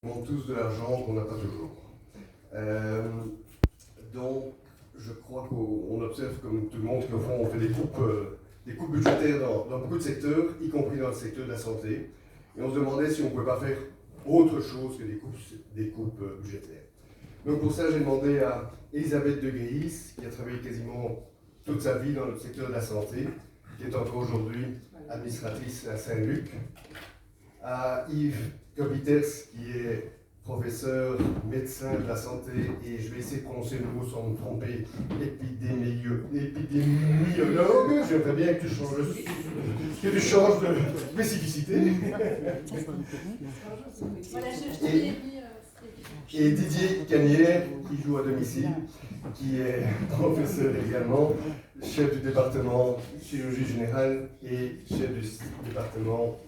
demande tous de l'argent qu'on n'a pas toujours. Donc, je crois qu'on observe, comme tout le monde, qu'au fond, on fait des coupes budgétaires dans beaucoup de secteurs, y compris dans le secteur de la santé. Et on se demandait si on ne pouvait pas faire autre chose que des coupes budgétaires. Donc pour ça, j'ai demandé à Elisabeth de Gréis, qui a travaillé quasiment toute sa vie dans le secteur de la santé, qui est encore aujourd'hui administratrice à Saint-Luc, à Yves Kopiters, qui est professeur, médecin de la santé, et je vais essayer de prononcer le mot sans me tromper, épidémiologue. J'aimerais bien que tu changes de spécificité. Et Didier Cagnière, qui joue à domicile, qui est professeur également, chef du département chirurgie générale et chef du département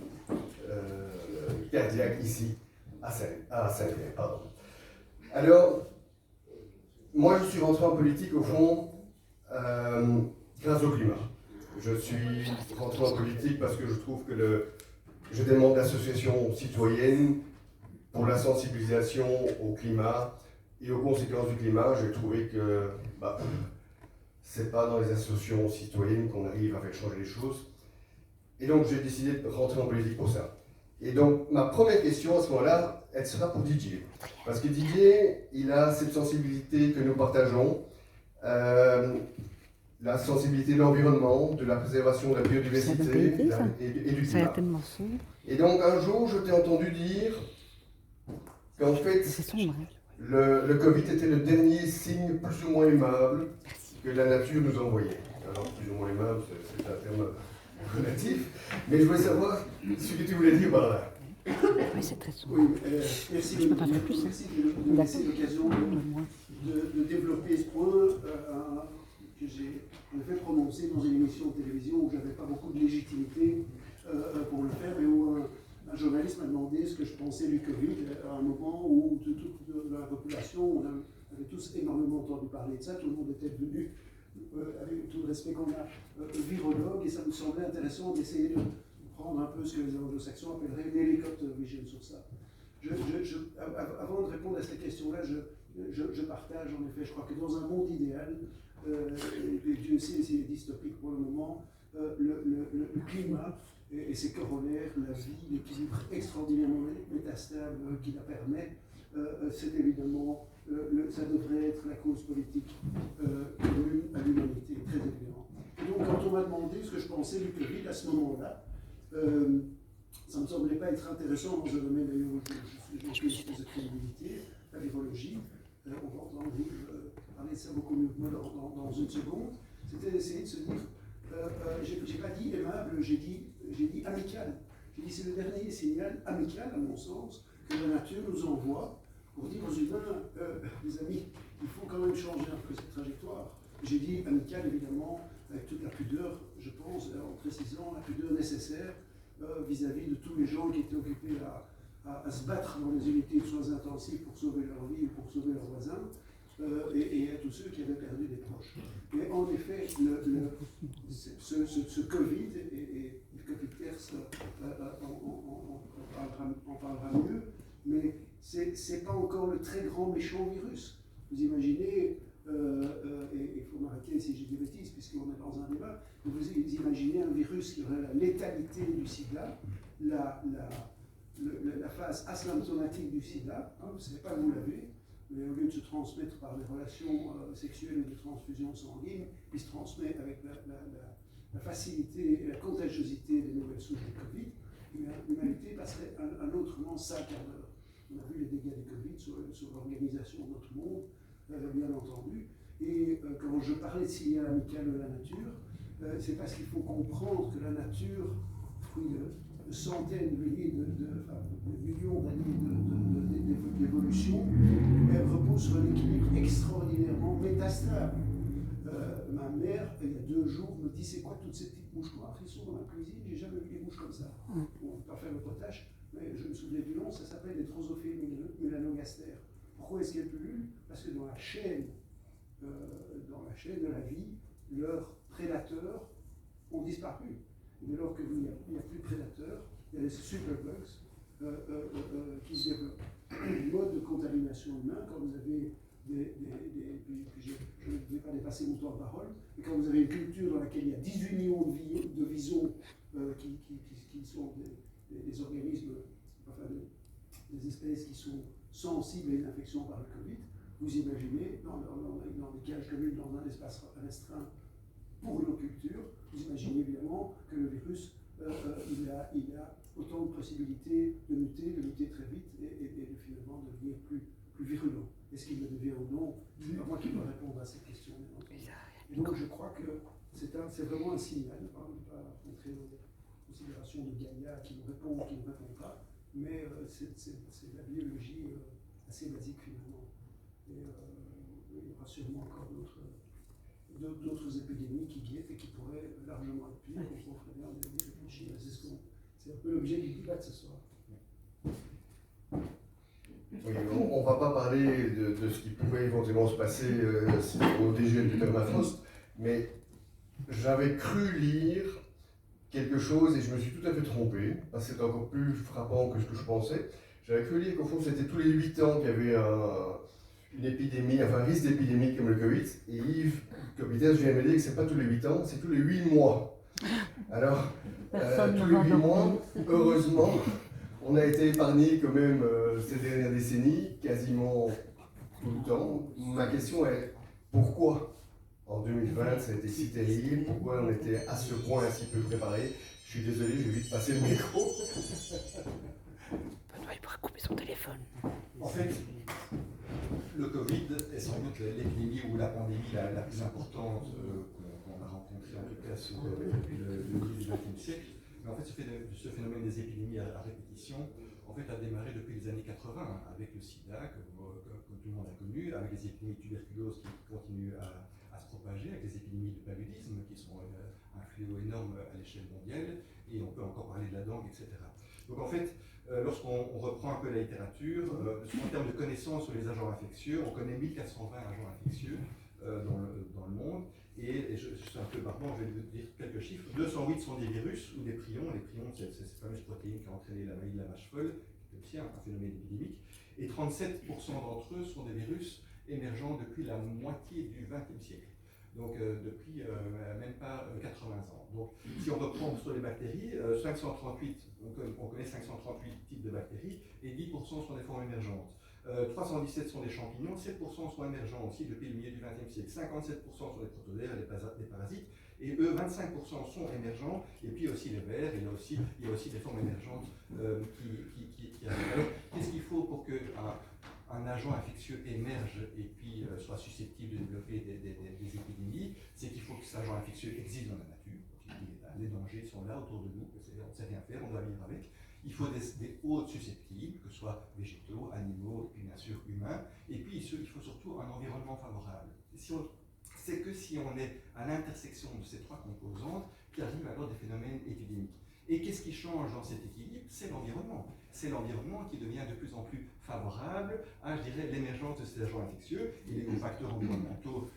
cardiaque ici à Saint-Pierre. Alors, moi je suis rentré en politique au fond grâce au climat. Je suis rentré en politique parce que je trouve que je demande d'associations citoyennes pour la sensibilisation au climat et aux conséquences du climat. J'ai trouvé que c'est pas dans les associations citoyennes qu'on arrive à faire changer les choses. Et donc j'ai décidé de rentrer en politique pour ça. Et donc ma première question à ce moment-là, elle sera pour Didier. Parce que Didier, il a cette sensibilité que nous partageons, la sensibilité de l'environnement, de la préservation de la biodiversité et du climat. Et donc un jour, je t'ai entendu dire qu'en fait, le Covid était le dernier signe plus ou moins aimable que la nature nous envoyait. Alors, plus ou moins aimable, c'est un terme relatif, mais je voulais savoir ce que tu voulais dire par là. Oui, c'est très souvent. Oui, merci. Je ne peux pas faire plus. Merci de me laisser l'occasion de développer ce point que j'ai en effet prononcé dans une émission de télévision où je n'avais pas beaucoup de légitimité pour le faire, mais où un journaliste m'a demandé ce que je pensais du Covid à un moment où de toute la population, on avait tous énormément entendu parler de ça, tout le monde était devenu, avec tout le respect qu'on a, virologue, et ça me semblait intéressant d'essayer de prendre un peu ce que les anglo-saxons appelleraient l'hélicoptère vision sur ça. Avant de répondre à cette question-là, je partage en effet, je crois que dans un monde idéal, et Dieu sait si c'est dystopique pour le moment, le climat et ses corollaires, la vie, l'équilibre extraordinairement métastable qui la permet, c'est évidemment, ça devrait être la cause politique commune à l'humanité, très évidemment. Et donc quand on m'a demandé ce que je pensais du Covid à ce moment-là, ça ne me semblait pas être intéressant dans un domaine d'ailleurs où j'ai une espèce de crédibilité, la virologie. On va entendre parler de ça beaucoup mieux que moi dans une seconde. C'était d'essayer de se dire, j'ai pas dit aimable, j'ai dit amical. J'ai dit c'est le dernier signal amical, à mon sens, que la nature nous envoie pour dire aux humains, les amis, il faut quand même changer un peu cette trajectoire. J'ai dit amical, évidemment, avec toute la pudeur, je pense, en précisant la pudeur nécessaire vis-à-vis de tous les gens qui étaient occupés à se battre dans les unités de soins intensifs pour sauver leur vie ou pour sauver leurs voisins, et à tous ceux qui avaient perdu des proches. Et en effet, ce Covid, et Kopiters en parlera mieux, mais c'est pas encore le très grand méchant virus. Vous imaginez, et il faut m'arrêter si j'ai des bêtises, puisqu'on est dans un débat, vous imaginez un virus qui aurait la létalité du sida, la phase asymptomatique du sida, hein, vous ne savez pas que vous l'avez, mais au lieu de se transmettre par des relations sexuelles et des transfusions sanguines, il se transmet avec la facilité et la contagiosité des nouvelles souches du Covid. L'humanité passerait un autrement 5 quarts d'heure. On a vu les dégâts du Covid sur l'organisation de notre monde, bien entendu. Et quand je parlais de signal amical de la nature, c'est parce qu'il faut comprendre que la nature, fruit de centaines de milliers de millions d'années d'évolution, elle repose sur un équilibre extraordinairement métastable. Ma mère, il y a 2 jours, me dit c'est quoi toutes ces petites mouches noires qui sont dans la cuisine, j'ai jamais vu des mouches comme ça. On ne peut pas faire le potage, mais je me souviens du nom, ça s'appelle les Drosophile melanogaster. Pourquoi est-ce qu'elles pullulent? Parce que dans la chaîne de la vie, leurs prédateurs ont disparu. Et dès lors qu'il n'y a plus de prédateurs, il y a des superbugs qui se développent. relations humaines, quand vous avez je ne vais pas dépasser mon temps de parole, mais quand vous avez une culture dans laquelle il y a 18 millions de visons qui sont des organismes, enfin des espèces qui sont sensibles à une infection par le Covid, vous imaginez, dans des cages communes, dans un espace restreint pour nos cultures, vous imaginez évidemment que le virus, il a autant de possibilités de muter très vite et de finalement devenir plus virulent. Est-ce qu'il le devient ou non? C'est pas moi qui dois répondre à cette question. Et donc je crois que c'est vraiment un signal, ne pas rentrer dans des considérations de Gaïa qui nous répond ou qui ne nous répond pas, mais c'est de la biologie assez basique finalement. Et il y aura sûrement encore d'autres épidémies qui guettent et qui pourraient largement être pires. Donc on ferait bien de réfléchir. C'est un peu l'objet du débat de ce soir. Oui, on ne va pas parler de ce qui pouvait éventuellement se passer au dégel du permafrost, mais j'avais cru lire quelque chose et je me suis tout à fait trompé, parce que c'est encore plus frappant que ce que je pensais. J'avais cru lire qu'au fond c'était tous les 8 ans qu'il y avait une épidémie, enfin un risque d'épidémie comme le Covid, et Yves Copites vient me dire que c'est pas tous les 8 ans, c'est tous les 8 mois. Alors, tous les 8 mois, heureusement, on a été épargné quand même ces dernières décennies, quasiment tout le temps. Ma question est, pourquoi en 2020 ça a été si terrible? Pourquoi on était à ce point si peu préparé? Je suis désolé, je vais vite passer le micro. Benoît, il pourra couper son téléphone. En fait, le Covid est sans doute l'épidémie ou la pandémie la plus importante qu'on a rencontrée, en tout cas depuis le milieu du XXe siècle. Mais en fait, ce phénomène des épidémies à répétition en fait, a démarré depuis les années 80 avec le sida, que tout le monde a connu, avec les épidémies de tuberculose qui continuent à se propager, avec les épidémies de paludisme qui sont un fléau énorme à l'échelle mondiale, et on peut encore parler de la dengue, etc. Donc en fait, lorsqu'on reprend un peu la littérature, en termes de connaissances sur les agents infectieux, on connaît 1420 agents infectieux dans le monde. Et je suis un peu barbant, je vais vous dire quelques chiffres. 208 sont des virus ou des prions. Les prions, c'est ces fameuses protéines qui ont entraîné la maladie de la vache folle, qui est aussi un phénomène épidémique. Et 37% d'entre eux sont des virus émergents depuis la moitié du XXe siècle. Donc depuis même pas 80 ans. Donc si on reprend sur les bactéries, 538, on connaît 538 types de bactéries, et 10% sont des formes émergentes. 317 sont des champignons, 7% sont émergents aussi depuis le milieu du XXe siècle, 57% sont des protozoaires, des parasites, et eux, 25% sont émergents, et puis aussi les vers, il y a aussi des formes émergentes qui arrivent. Alors, qu'est-ce qu'il faut pour qu'un agent infectieux émerge et puis soit susceptible de développer des épidémies? C'est qu'il faut que cet agent infectieux existe dans la nature, les dangers sont là autour de nous, on ne sait rien faire, on doit vivre avec. Il faut des hôtes susceptibles, que ce soit végétaux, animaux, et bien sûr humains. Et puis il faut surtout un environnement favorable. C'est que si on est à l'intersection de ces trois composantes qu'arrivent alors des phénomènes épidémiques. Et qu'est-ce qui change dans cet équilibre? C'est l'environnement. C'est l'environnement qui devient de plus en plus favorable à, je dirais, l'émergence de ces agents infectieux et les facteurs environnementaux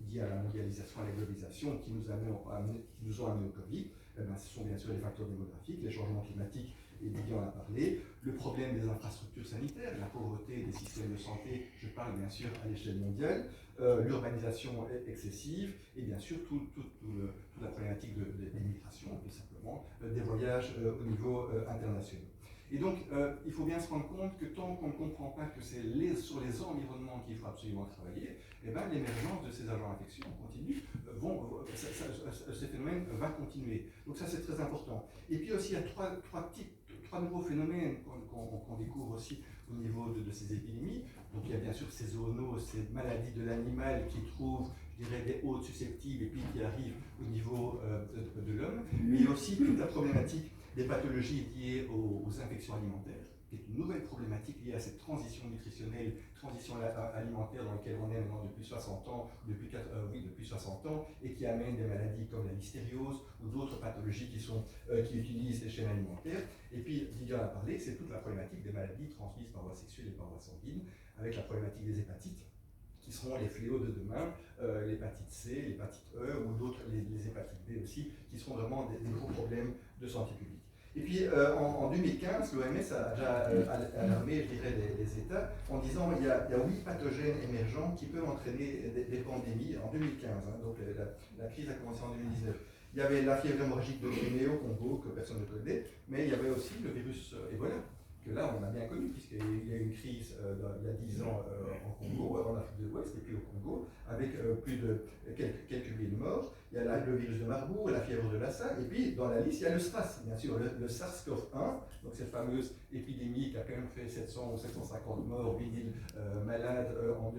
liés à la mondialisation, à la globalisation qui nous ont amené au Covid. Eh bien, ce sont bien sûr les facteurs démographiques, les changements climatiques, et Didier en a parlé, le problème des infrastructures sanitaires, la pauvreté des systèmes de santé, je parle bien sûr à l'échelle mondiale, l'urbanisation excessive, et bien sûr toute la problématique des migrations, tout simplement, des voyages au niveau international. Et donc, il faut bien se rendre compte que tant qu'on ne comprend pas que c'est sur les environnements qu'il faut absolument travailler, eh ben, l'émergence de ces agents infectieux en continu, ce phénomène va continuer. Donc ça, c'est très important. Et puis aussi, il y a trois nouveaux phénomènes qu'on découvre aussi au niveau de ces épidémies. Donc il y a bien sûr ces zoonoses, ces maladies de l'animal qui trouvent, je dirais, des hôtes susceptibles et puis qui arrivent au niveau de l'homme. Mais il y a aussi toute la problématique des pathologies liées aux infections alimentaires, qui est une nouvelle problématique liée à cette transition nutritionnelle, transition alimentaire dans laquelle on est maintenant depuis 60 ans, depuis 60 ans, et qui amène des maladies comme la listériose ou d'autres pathologies qui utilisent les chaînes alimentaires. Et puis, Didier en a parlé, c'est toute la problématique des maladies transmises par voie sexuelle et par voie sanguine, avec la problématique des hépatites, qui seront les fléaux de demain, l'hépatite C, l'hépatite E ou d'autres, les hépatites B aussi, qui seront vraiment des gros problèmes de santé publique. Et puis en 2015, l'OMS a déjà alarmé, je dirais, les États en disant qu'il y a 8 pathogènes émergents qui peuvent entraîner des pandémies en 2015. Hein, donc la crise a commencé en 2019. Il y avait la fièvre hémorragique de Guinée au Congo, que personne ne connaît, mais il y avait aussi le virus Ebola, que là on a bien connu, puisqu'il y a eu une crise il y a 10 ans en Congo, en Afrique de l'Ouest, et puis au Congo, avec plus de quelques milliers de morts. Il y a le virus de Marburg, la fièvre de Lassa, et puis dans la liste, il y a le SRAS, bien sûr, le SARS-CoV-1, donc cette fameuse épidémie qui a quand même fait 700 ou 750 morts, 8000 malades en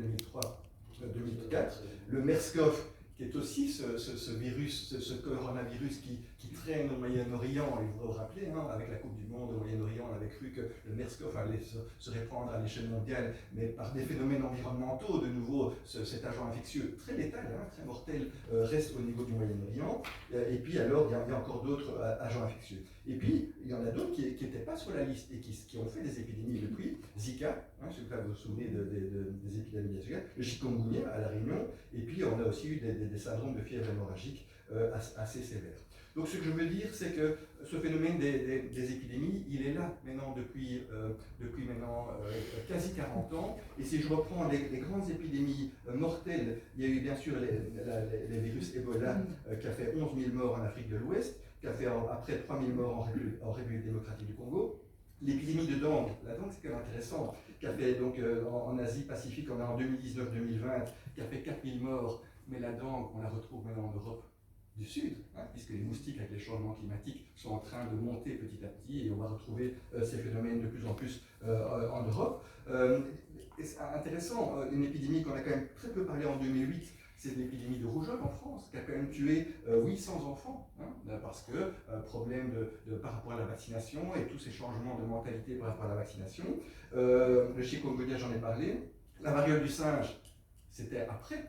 2003-2004. Le MERS-CoV, qui est aussi ce virus, ce coronavirus qui traîne au Moyen-Orient. Il faut vous rappeler, hein, avec la Coupe du Monde au Moyen-Orient, on avait cru que le MERS-CoV allait se répandre à l'échelle mondiale, mais par des phénomènes environnementaux, de nouveau, cet agent infectieux très létal, hein, très mortel, reste au niveau du Moyen-Orient. Et puis alors, il y a encore d'autres agents infectieux. Et puis, il y en a d'autres qui n'étaient pas sur la liste et qui ont fait des épidémies depuis. Zika, hein, je ne sais pas si vous vous souvenez des épidémies de Zika, le chikungunya à La Réunion, et puis on a aussi eu des syndromes de fièvre hémorragique assez sévères. Donc ce que je veux dire, c'est que ce phénomène des épidémies, il est là maintenant depuis maintenant quasi 40 ans. Et si je reprends les grandes épidémies mortelles, il y a eu bien sûr les virus Ebola qui a fait 11 000 morts en Afrique de l'Ouest, qui a fait après 3 000 morts en République démocratique du Congo. L'épidémie de dengue, la dengue c'est quand même intéressant, qui a fait donc en Asie-Pacifique en 2019-2020, qui a fait 4 000 morts, mais la dengue, on la retrouve maintenant en Europe du Sud, hein, puisque les moustiques avec les changements climatiques sont en train de monter petit à petit et on va retrouver ces phénomènes de plus en plus en Europe. Et c'est intéressant, une épidémie qu'on a quand même très peu parlé en 2008, c'est l'épidémie de rougeole en France, qui a quand même tué 800 enfants, hein, parce que problème par rapport à la vaccination et tous ces changements de mentalité par rapport à la vaccination. Le chikungunya, j'en ai parlé. La variole du singe, c'était après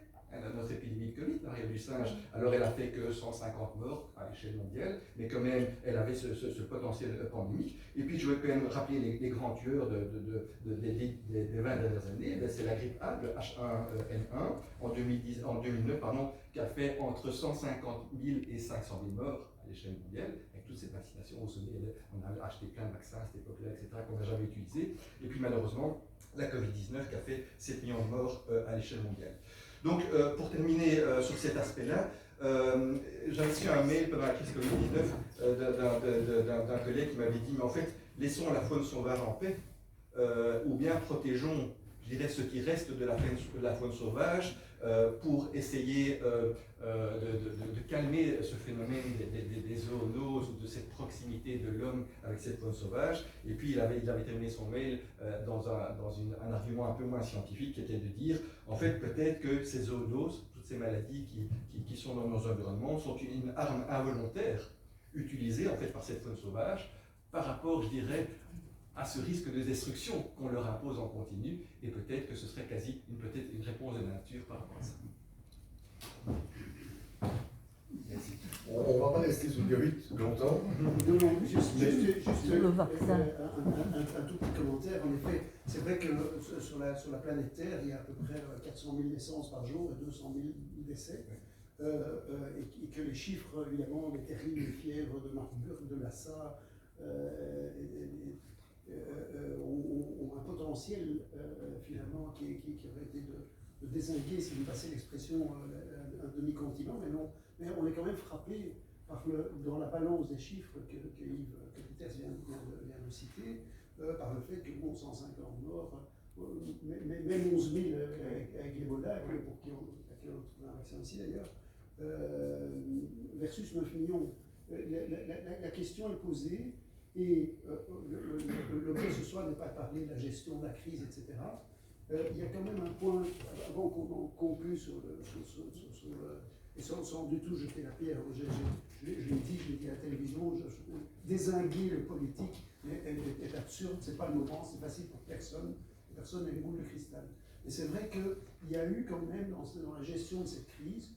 notre épidémie de Covid, la variole du singe. Alors elle a fait que 150 morts à l'échelle mondiale, mais quand même elle avait ce potentiel pandémique. Et puis je vais quand même rappeler les grands tueurs des 20 dernières années. C'est la grippe A, le H1N1, en 2009, qui a fait entre 150 000 et 500 000 morts à l'échelle mondiale, avec toutes ces vaccinations. Vous vous souvenez, on a acheté plein de vaccins à cette époque-là, etc., qu'on n'a jamais utilisé. Et puis malheureusement, la Covid-19 qui a fait 7 millions de morts à l'échelle mondiale. Donc, pour terminer sur cet aspect-là, j'ai reçu un mail pendant la crise Covid-19 d'un collègue qui m'avait dit, mais en fait, laissons la faune sauvage en paix, ou bien protégeons, je dirais, ce qui reste de la faune sauvage pour essayer de calmer ce phénomène des zoonoses ou de cette proximité de l'homme avec cette faune sauvage. Et puis il avait terminé son mail dans un argument un peu moins scientifique qui était de dire, en fait, peut-être que ces zoonoses, toutes ces maladies qui sont dans nos environnements, sont une arme involontaire utilisée en fait par cette faune sauvage par rapport, je dirais, à ce risque de destruction qu'on leur impose en continu, et peut-être que ce serait peut-être une réponse de la nature par rapport à ça. Merci. On ne va pas rester sous le Covid longtemps. Non, juste le vaccin. Un tout petit commentaire. En effet, c'est vrai que sur la planète Terre, il y a à peu près 400 000 naissances par jour et 200 000 décès. Et que les chiffres, évidemment, les terribles fièvres de Marburg, de Lassa, ont un potentiel finalement qui aurait été de dézinguer, si vous passez l'expression, un demi-continent, mais on est quand même frappé par dans la balance des chiffres que Peters vient de citer, par le fait que 150 morts, même 11 000 avec l'Ebola, pour qui on trouve un vaccin aussi d'ailleurs, versus 9 millions. La question est posée. Et l'objet ce soir n'est pas de parler de la gestion de la crise, etc. Il y a quand même un point, avant qu'on conclue et sans du tout jeter la pierre, je l'ai dit à la télévision, dézinguer le politique est absurde, c'est pas le moment, c'est facile pour personne n'a une boule de cristal. Et c'est vrai qu'il y a eu quand même dans la gestion de cette crise,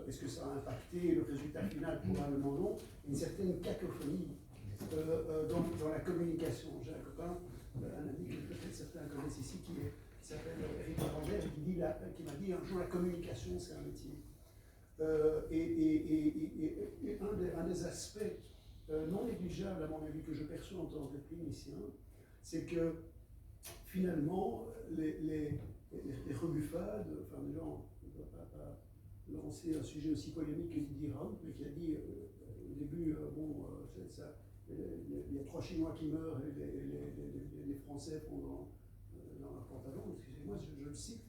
est-ce que ça a impacté le résultat final? Probablement non, une certaine cacophonie. Dans la communication. J'ai un copain, un ami que peut-être certains connaissent ici, qui s'appelle Eric Arranger, qui m'a dit un jour la communication c'est un métier. Et un des aspects non négligeable, à mon avis, que je perçois en tant que clinicien, c'est que finalement, les rebuffades, enfin, les gens ne doivent pas lancer un sujet aussi polémique que Didier Raoult, mais qui a dit au début, il y a 3 Chinois qui meurent et les Français font dans leur pantalon, excusez-moi, je le cite.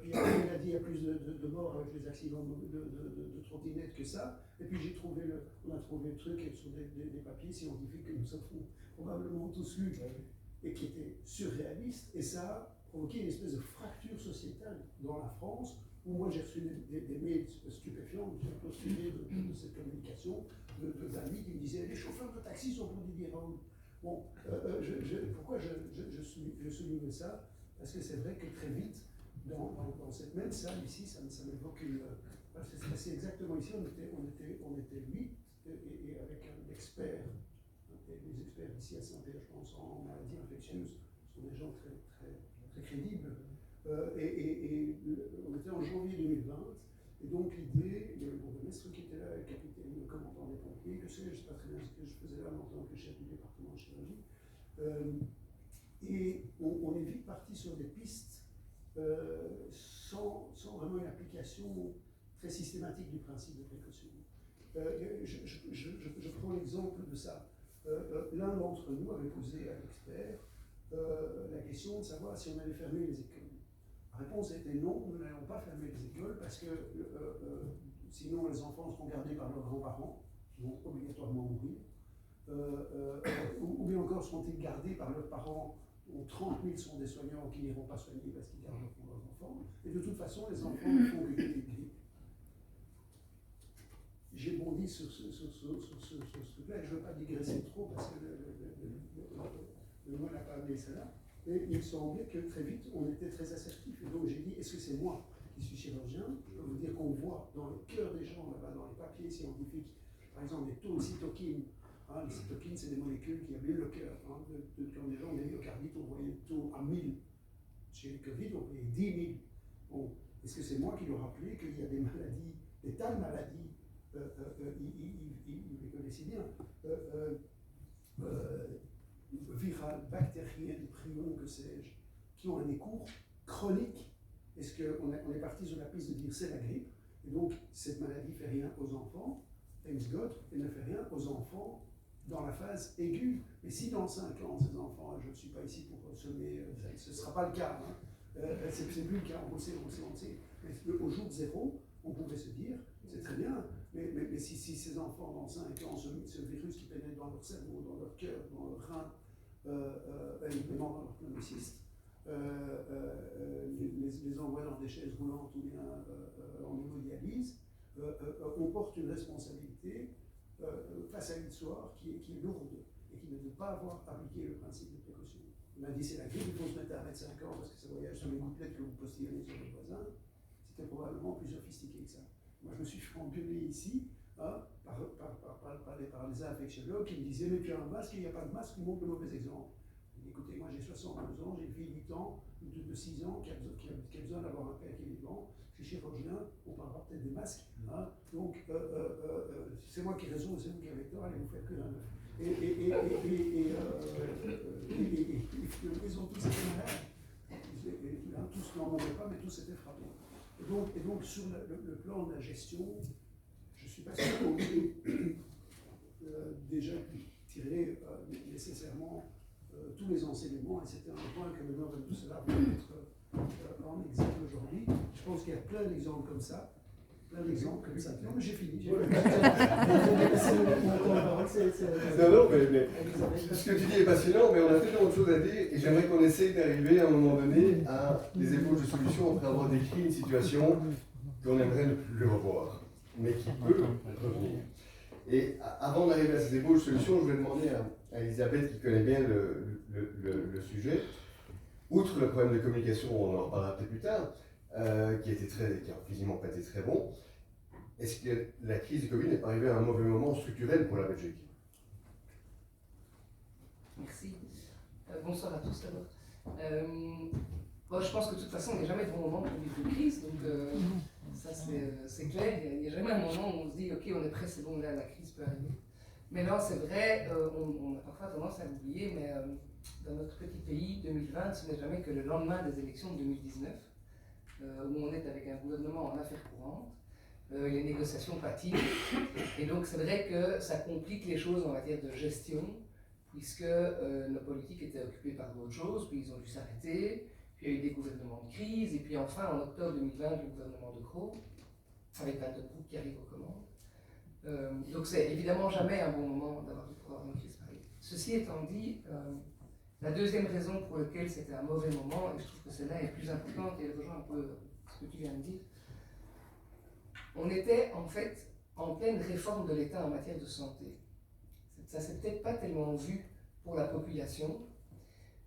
Puis après, il a dit qu'il y a plus de morts avec les accidents de trottinettes que ça. Et puis on a trouvé le truc sur des papiers scientifiques que nous avons probablement tous lus et qui étaient surréalistes. Et ça a provoqué une espèce de fracture sociétale dans la France, où moi j'ai reçu des mails stupéfiants, j'ai postulé de cette communication, d'amis qui me disaient les chauffeurs de taxi sont pour Didier Raoult. Bon, pourquoi je souligne ça? Parce que c'est vrai que très vite, dans cette même salle ici, ça m'évoque une. C'est exactement ici, on était 8 et avec un expert. Les experts ici à Saint-Pierre, je pense, en maladies infectieuses, sont des gens très, très, très crédibles. Et on était en janvier 2020, et donc l'idée, il y avait le bourgmestre qui était là, le capitaine, le commandant des pompiers, que je ne sais pas très bien ce que je faisais là en tant que chef du département de chirurgie. Et on est vite parti sur des pistes sans vraiment une application très systématique du principe de précaution. Je prends l'exemple de ça. L'un d'entre nous avait posé à l'expert la question de savoir si on allait fermer les écoles. La réponse était non, nous n'allons pas fermer les écoles parce que sinon les enfants seront gardés par leurs grands-parents, qui vont obligatoirement mourir, ou bien encore seront-ils gardés par leurs parents, dont 30 000 sont des soignants qui n'iront pas soigner parce qu'ils gardent leurs enfants, et de toute façon les enfants ne font que quitter le grippe. J'ai bondi sur ce truc-là, et je ne veux pas digresser trop parce que le mot n'a pas amené cela, mais il me semblait que très vite on était très assertif. Et donc j'ai dit, est-ce que c'est moi qui suis chirurgien? Je peux vous dire qu'on voit dans le cœur des gens, là-bas, dans les papiers scientifiques, par exemple les taux de cytokines. Les cytokines, c'est des molécules qui aiment le cœur. Quand les gens ont des myocardites, on voyait le taux à 1000. Chez le Covid, on voyait 10 000. Bon, est-ce que c'est moi qui leur rappelais qu'il y a des maladies, des tas de maladies, il les connaissait bien, virales, bactériennes, prions, que sais-je, qui ont un écours chronique. Est-ce qu'on est parti sur la piste de dire c'est la grippe, et donc cette maladie ne fait rien aux enfants, thanks God, elle ne fait rien aux enfants dans la phase aiguë. Mais si dans 5 ans, ces enfants, je ne suis pas ici pour semer, ce ne sera pas le cas, c'est plus le cas, on sait. Mais au jour 0, on pouvait se dire, c'est très bien, mais si ces enfants dans 5 ans, ce virus qui pénètre dans leur cerveau, dans leur cœur, dans leur rein, évidemment dans leur pneumocystes, les envoie dans des chaises roulantes ou bien en hémodialyse, on porte une responsabilité face à une histoire qui est lourde et qui ne peut pas avoir appliqué le principe de précaution. On m'a dit c'est la grippe, il faut se mettre à 25 ans parce que ça voyage sur les gouttelettes que vous postillonnez sur les voisins. C'était probablement plus sophistiqué que ça. Moi je me suis fait engueuler ici par les infectiologues qui me disaient mais tu as un masque, il n'y a pas de masque, ils montrent le mauvais exemple. Écoutez, moi j'ai 62 ans, j'ai une fille de 8 ans, de 6 ans qui a besoin d'avoir un père qui est vivant. Je suis chirurgien, on parlera peut-être des masques. Donc c'est moi qui ai raison, c'est vous qui avez tort, allez vous faire que un œuf. Ils ont tous été malades. Tous n'en mouraient pas, mais tous étaient frappés. Et donc sur le plan de la gestion, je ne suis pas sûr qu'on ait déjà tiré nécessairement tous les enseignements, et c'était un point que le Nord de tout cela peut mettre en exemple aujourd'hui. Je pense qu'il y a plein d'exemples comme ça. Non, mais j'ai fini. Non, mais ce que tu dis est passionnant, mais on a tellement autre chose à dire, et j'aimerais qu'on essaye d'arriver à un moment donné à des ébauches de solutions après avoir décrit une situation qu'on aimerait ne plus revoir, mais qui peut revenir. Et avant d'arriver à ces ébauches de solutions, je vais demander à Elisabeth, qui connaît bien le sujet, outre le problème de communication, on en reparlera peut-être plus tard, qui n'a quasiment pas été très bon. Est-ce que la crise du Covid n'est pas arrivée à un mauvais moment structurel pour la Belgique? Merci. Bonsoir à tous d'abord. Je pense que de toute façon, il n'y a jamais de bon moment pour vivre une crise, donc ça c'est clair. Il n'y a jamais un moment où on se dit ok, on est prêt, c'est bon, là la crise peut arriver. Mais non, c'est vrai, on a parfois tendance à l'oublier, mais dans notre petit pays, 2020, ce n'est jamais que le lendemain des élections de 2019, où on est avec un gouvernement en affaires courantes, les négociations patinent, et donc c'est vrai que ça complique les choses en matière de gestion, puisque nos politiques étaient occupés par d'autres choses, puis ils ont dû s'arrêter, puis il y a eu des gouvernements de crise, et puis enfin en octobre 2020, le gouvernement de Croo, avec Van den Broek qui arrive aux commandes. Donc c'est évidemment jamais un bon moment d'avoir du pouvoir dans une crise pareille. Ceci étant dit, la deuxième raison pour laquelle c'était un mauvais moment, et je trouve que celle-là est plus importante et elle rejoint un peu ce que tu viens de dire, on était en fait en pleine réforme de l'État en matière de santé. Ça s'est peut-être pas tellement vu pour la population,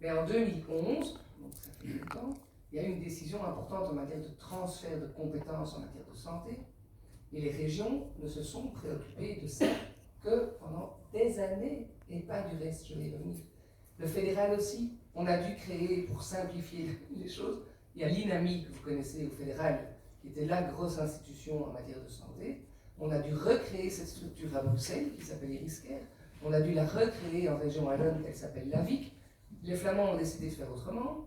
mais en 2011, donc ça fait longtemps, il y a eu une décision importante en matière de transfert de compétences en matière de santé, et les régions ne se sont préoccupées de ça que pendant des années, et pas du reste, je vais y revenir. Le fédéral aussi, on a dû créer, pour simplifier les choses, il y a l'INAMI que vous connaissez au fédéral, qui était la grosse institution en matière de santé. On a dû recréer cette structure à Bruxelles, qui s'appelle Iriscare. On a dû la recréer en région wallonne, elle s'appelle l'AVIC. Les Flamands ont décidé de faire autrement.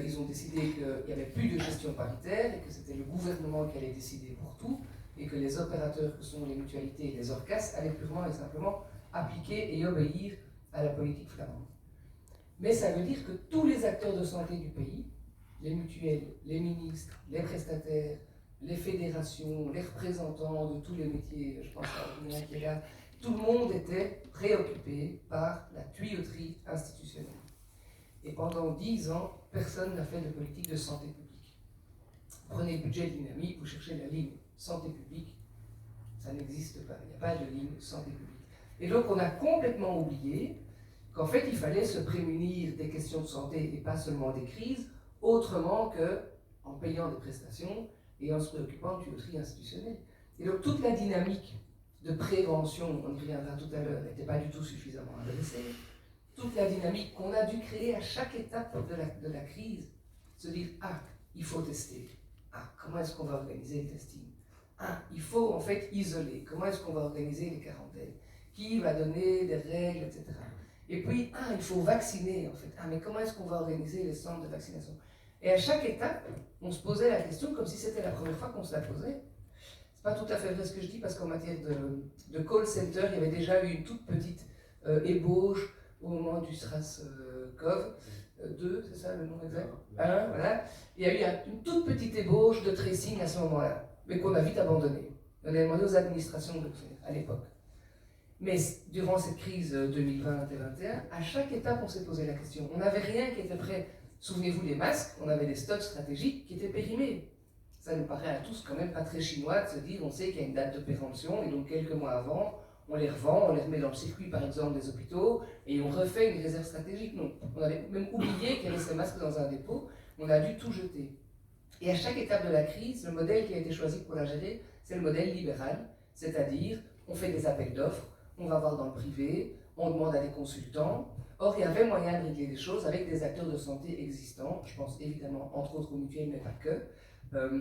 Ils ont décidé qu'il n'y avait plus de gestion paritaire et que c'était le gouvernement qui allait décider pour tout et que les opérateurs que sont les mutualités et les ORCAS allaient purement et simplement appliquer et obéir à la politique flamande. Mais ça veut dire que tous les acteurs de santé du pays, les mutuelles, les ministres, les prestataires, les fédérations, les représentants de tous les métiers, je pense à Julien qui est là, tout le monde était préoccupé par la tuyauterie institutionnelle. Et pendant 10 ans, personne n'a fait de politique de santé publique. Prenez le budget de l'INAMI, vous cherchez la ligne santé publique, ça n'existe pas, il n'y a pas de ligne santé publique. Et donc on a complètement oublié qu'en fait il fallait se prémunir des questions de santé et pas seulement des crises, autrement qu'en payant des prestations et en se préoccupant de tuyauterie institutionnelle. Et donc toute la dynamique de prévention, on y reviendra tout à l'heure, n'était pas du tout suffisamment adressée. Toute la dynamique qu'on a dû créer à chaque étape de la crise, se dire, ah, il faut tester. Ah, comment est-ce qu'on va organiser le testing? Ah, il faut en fait isoler. Comment est-ce qu'on va organiser les quarantaines? Qui va donner des règles, etc. Et puis, ah, il faut vacciner en fait. Ah, mais comment est-ce qu'on va organiser les centres de vaccination? Et à chaque étape, on se posait la question comme si c'était la première fois qu'on se la posait. C'est pas tout à fait vrai ce que je dis parce qu'en matière de call center, il y avait déjà eu une toute petite ébauche au moment du SRAS-CoV. 2, c'est ça le nom exact? 1, voilà. Il y a eu une toute petite ébauche de tracing à ce moment-là, mais qu'on a vite abandonné. On a demandé aux administrations de le faire à l'époque. Mais durant cette crise 2020 et 2021, à chaque étape, on s'est posé la question. On n'avait rien qui était prêt. Souvenez-vous des masques, on avait des stocks stratégiques qui étaient périmés. Ça nous paraît à tous quand même pas très chinois de se dire, on sait qu'il y a une date de péremption, et donc quelques mois avant, on les revend, on les remet dans le circuit par exemple des hôpitaux, et on refait une réserve stratégique. Non, on avait même oublié qu'il y avait ces masques dans un dépôt, on a dû tout jeter. Et à chaque étape de la crise, le modèle qui a été choisi pour la gérer, c'est le modèle libéral, c'est-à-dire on fait des appels d'offres, on va voir dans le privé, on demande à des consultants. Or, il y avait moyen de régler les choses avec des acteurs de santé existants, je pense évidemment entre autres aux mutuelles, mais pas que.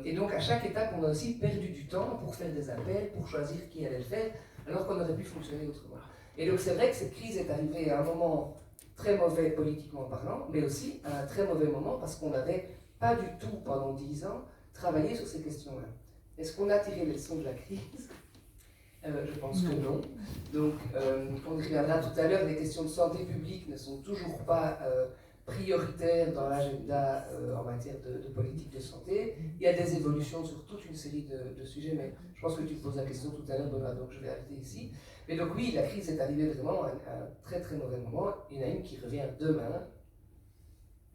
Et donc à chaque étape, on a aussi perdu du temps pour faire des appels, pour choisir qui allait le faire, alors qu'on aurait pu fonctionner autrement. Et donc c'est vrai que cette crise est arrivée à un moment très mauvais politiquement parlant, mais aussi à un très mauvais moment parce qu'on n'avait pas du tout, pendant 10 ans, travaillé sur ces questions-là. Est-ce qu'on a tiré les leçons de la crise? Je pense que non. Donc, on y reviendra tout à l'heure, les questions de santé publique ne sont toujours pas prioritaires dans l'agenda en matière de politique de santé. Il y a des évolutions sur toute une série de sujets, mais je pense que tu poses la question tout à l'heure, Benoît, donc je vais arrêter ici. Mais donc oui, la crise est arrivée vraiment à un très très mauvais moment. Il y en a une qui revient demain.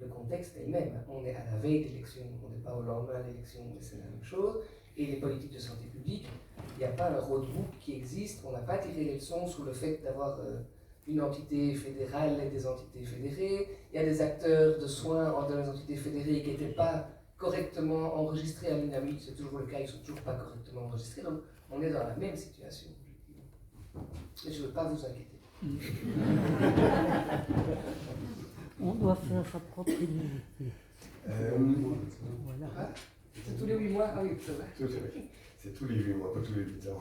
Le contexte est le même. On est à la veille d'élection, on n'est pas au lendemain de l'élection, mais c'est la même chose. Et les politiques de santé publique, il n'y a pas un roadbook qui existe. On n'a pas tiré les leçons sous le fait d'avoir une entité fédérale et des entités fédérées. Il y a des acteurs de soins dans les entités fédérées qui n'étaient pas correctement enregistrés à l'INAMI. C'est toujours le cas, ils ne sont toujours pas correctement enregistrés. Donc on est dans la même situation. Mais je ne veux pas vous inquiéter. On doit faire sa propre immunité. Voilà. Ah, c'est tous les 8 mois? Ah oui, c'est vrai. C'est tous les 8 mois, pas tous les 8 ans.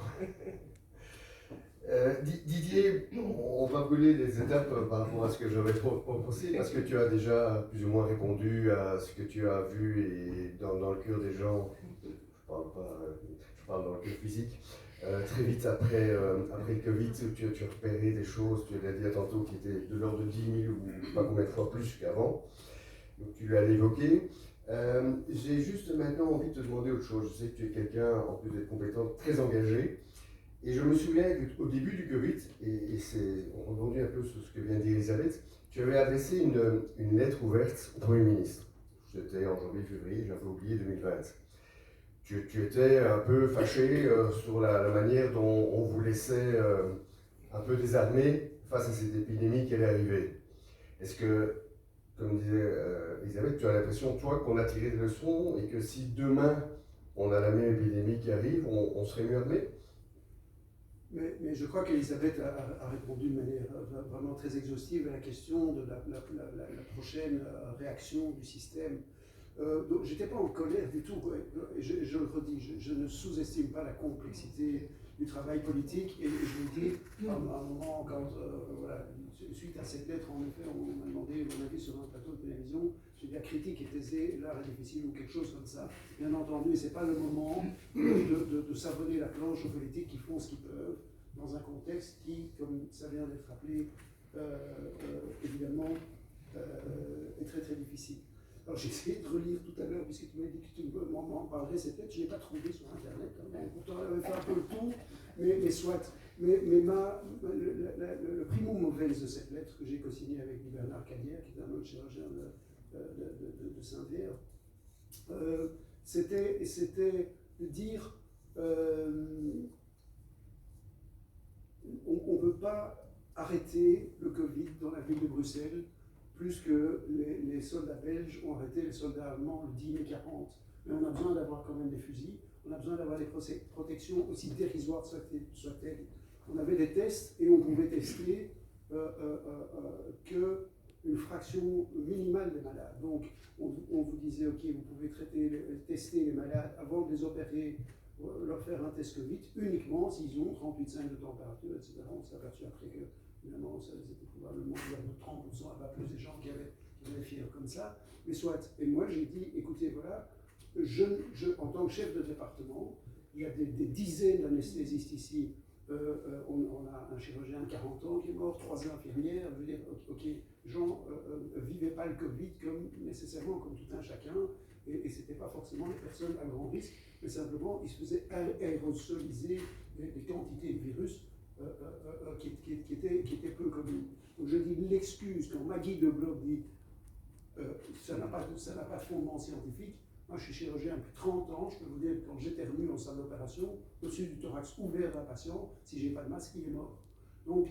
Didier, on va brûler les étapes par rapport à ce que j'avais proposé, parce que tu as déjà plus ou moins répondu à ce que tu as vu et dans le cœur des gens, je parle dans le cœur physique. Très vite après le Covid, tu as repéré des choses, tu l'as dit tantôt, qui étaient de l'ordre de 10 000 ou pas combien de fois plus qu'avant. Donc tu l'as évoqué. J'ai juste maintenant envie de te demander autre chose. Je sais que tu es quelqu'un, en plus d'être compétent, très engagé. Et je me souviens qu'au début du Covid, et on rebondit un peu sur ce que vient de dire Elisabeth, tu avais adressé une lettre ouverte au Premier ministre. C'était en janvier-février, j'ai un peu oublié 2020. Tu étais un peu fâché sur la manière dont on vous laissait un peu désarmé face à cette épidémie qui allait arriver. Est-ce que, comme disait Elisabeth, tu as l'impression, toi, qu'on a tiré des leçons et que si demain on a la même épidémie qui arrive, on serait mieux armé? Mais je crois qu'Elisabeth a répondu de manière vraiment très exhaustive à la question de la prochaine réaction du système. Donc j'étais pas en colère du tout. Je le redis, je ne sous-estime pas la complexité du travail politique. Et je vous dis, à un moment, quand, voilà, suite à cette lettre, en effet, on m'a demandé mon avis sur un plateau de télévision. J'ai dit la critique est aisée, l'art est difficile ou quelque chose comme ça. Bien entendu, ce n'est pas le moment de savonner la planche aux politiques qui font ce qu'ils peuvent dans un contexte qui, comme ça vient d'être rappelé, évidemment, est très très difficile. Alors j'ai essayé de relire tout à l'heure, puisque tu m'as dit que tu m'en parlerais cette lettre, je ne l'ai pas trouvé sur Internet, hein. Pourtant elle avait fait un peu le tour, mais soit. Mais le primum movens de cette lettre que j'ai co-signée avec Bernard Cadière, qui est un autre chirurgien de Saint-Vert, c'était de dire on ne peut pas arrêter le Covid dans la ville de Bruxelles plus que les soldats belges ont arrêté les soldats allemands le 10 mai 40. Mais on a besoin d'avoir quand même des fusils, on a besoin d'avoir des protections aussi dérisoires soient-elles. On avait des tests et on pouvait tester qu'une fraction minimale des malades. Donc on vous disait, ok, vous pouvez tester les malades avant de les opérer, leur faire un test Covid uniquement s'ils ont 38,5 de température, etc. On s'est aperçu après que, évidemment, c'était probablement de 30% à pas plus des gens qui avaient la fièvre comme ça. Mais soit. Et moi, j'ai dit, écoutez, voilà, en tant que chef de département, il y a des dizaines d'anesthésistes ici. On a un chirurgien de 40 ans qui est mort, 3 infirmières. Je veux dire, ok, gens vivaient pas le Covid nécessairement comme tout un chacun, et c'était pas forcément des personnes à grand risque, mais simplement ils se faisaient aérosoliser des quantités de virus qui étaient peu communes. Donc je dis l'excuse quand Maggie de Bloch dit ça n'a pas de fondement scientifique. Moi, je suis chirurgien depuis 30 ans, je peux vous dire que quand j'éternue en salle d'opération, au-dessus du thorax ouvert d'un patient, si je n'ai pas de masque, il est mort. Donc,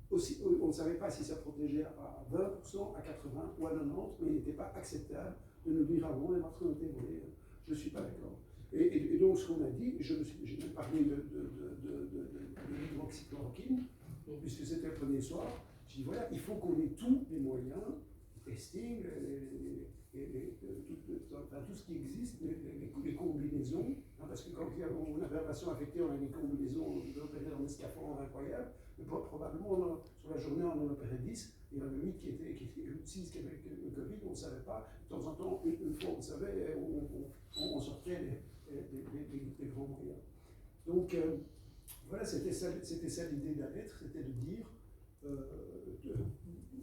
aussi, on ne savait pas si ça protégeait à 20%, à 80% ou à 90%, mais il n'était pas acceptable de nous dire avant, les vaccins ont été volés. Je ne suis pas d'accord. Et donc, ce qu'on a dit, j'ai même parlé de l'hydroxychloroquine, puisque c'était le premier soir. J'ai dit voilà, il faut qu'on ait tous les moyens, testing, tout ce qui existe, les combinaisons, hein, parce que quand on avait un patient affecté, on a des combinaisons, on opérait dans des scaphandres incroyables, mais probablement sur la journée on en opérait 10, il y en avait 8 qui étaient 6 qui avaient le Covid, on ne savait pas, de temps en temps, une fois on savait, on sortait les grands moyens. Donc voilà, c'était ça l'idée de la lettre, c'était de dire,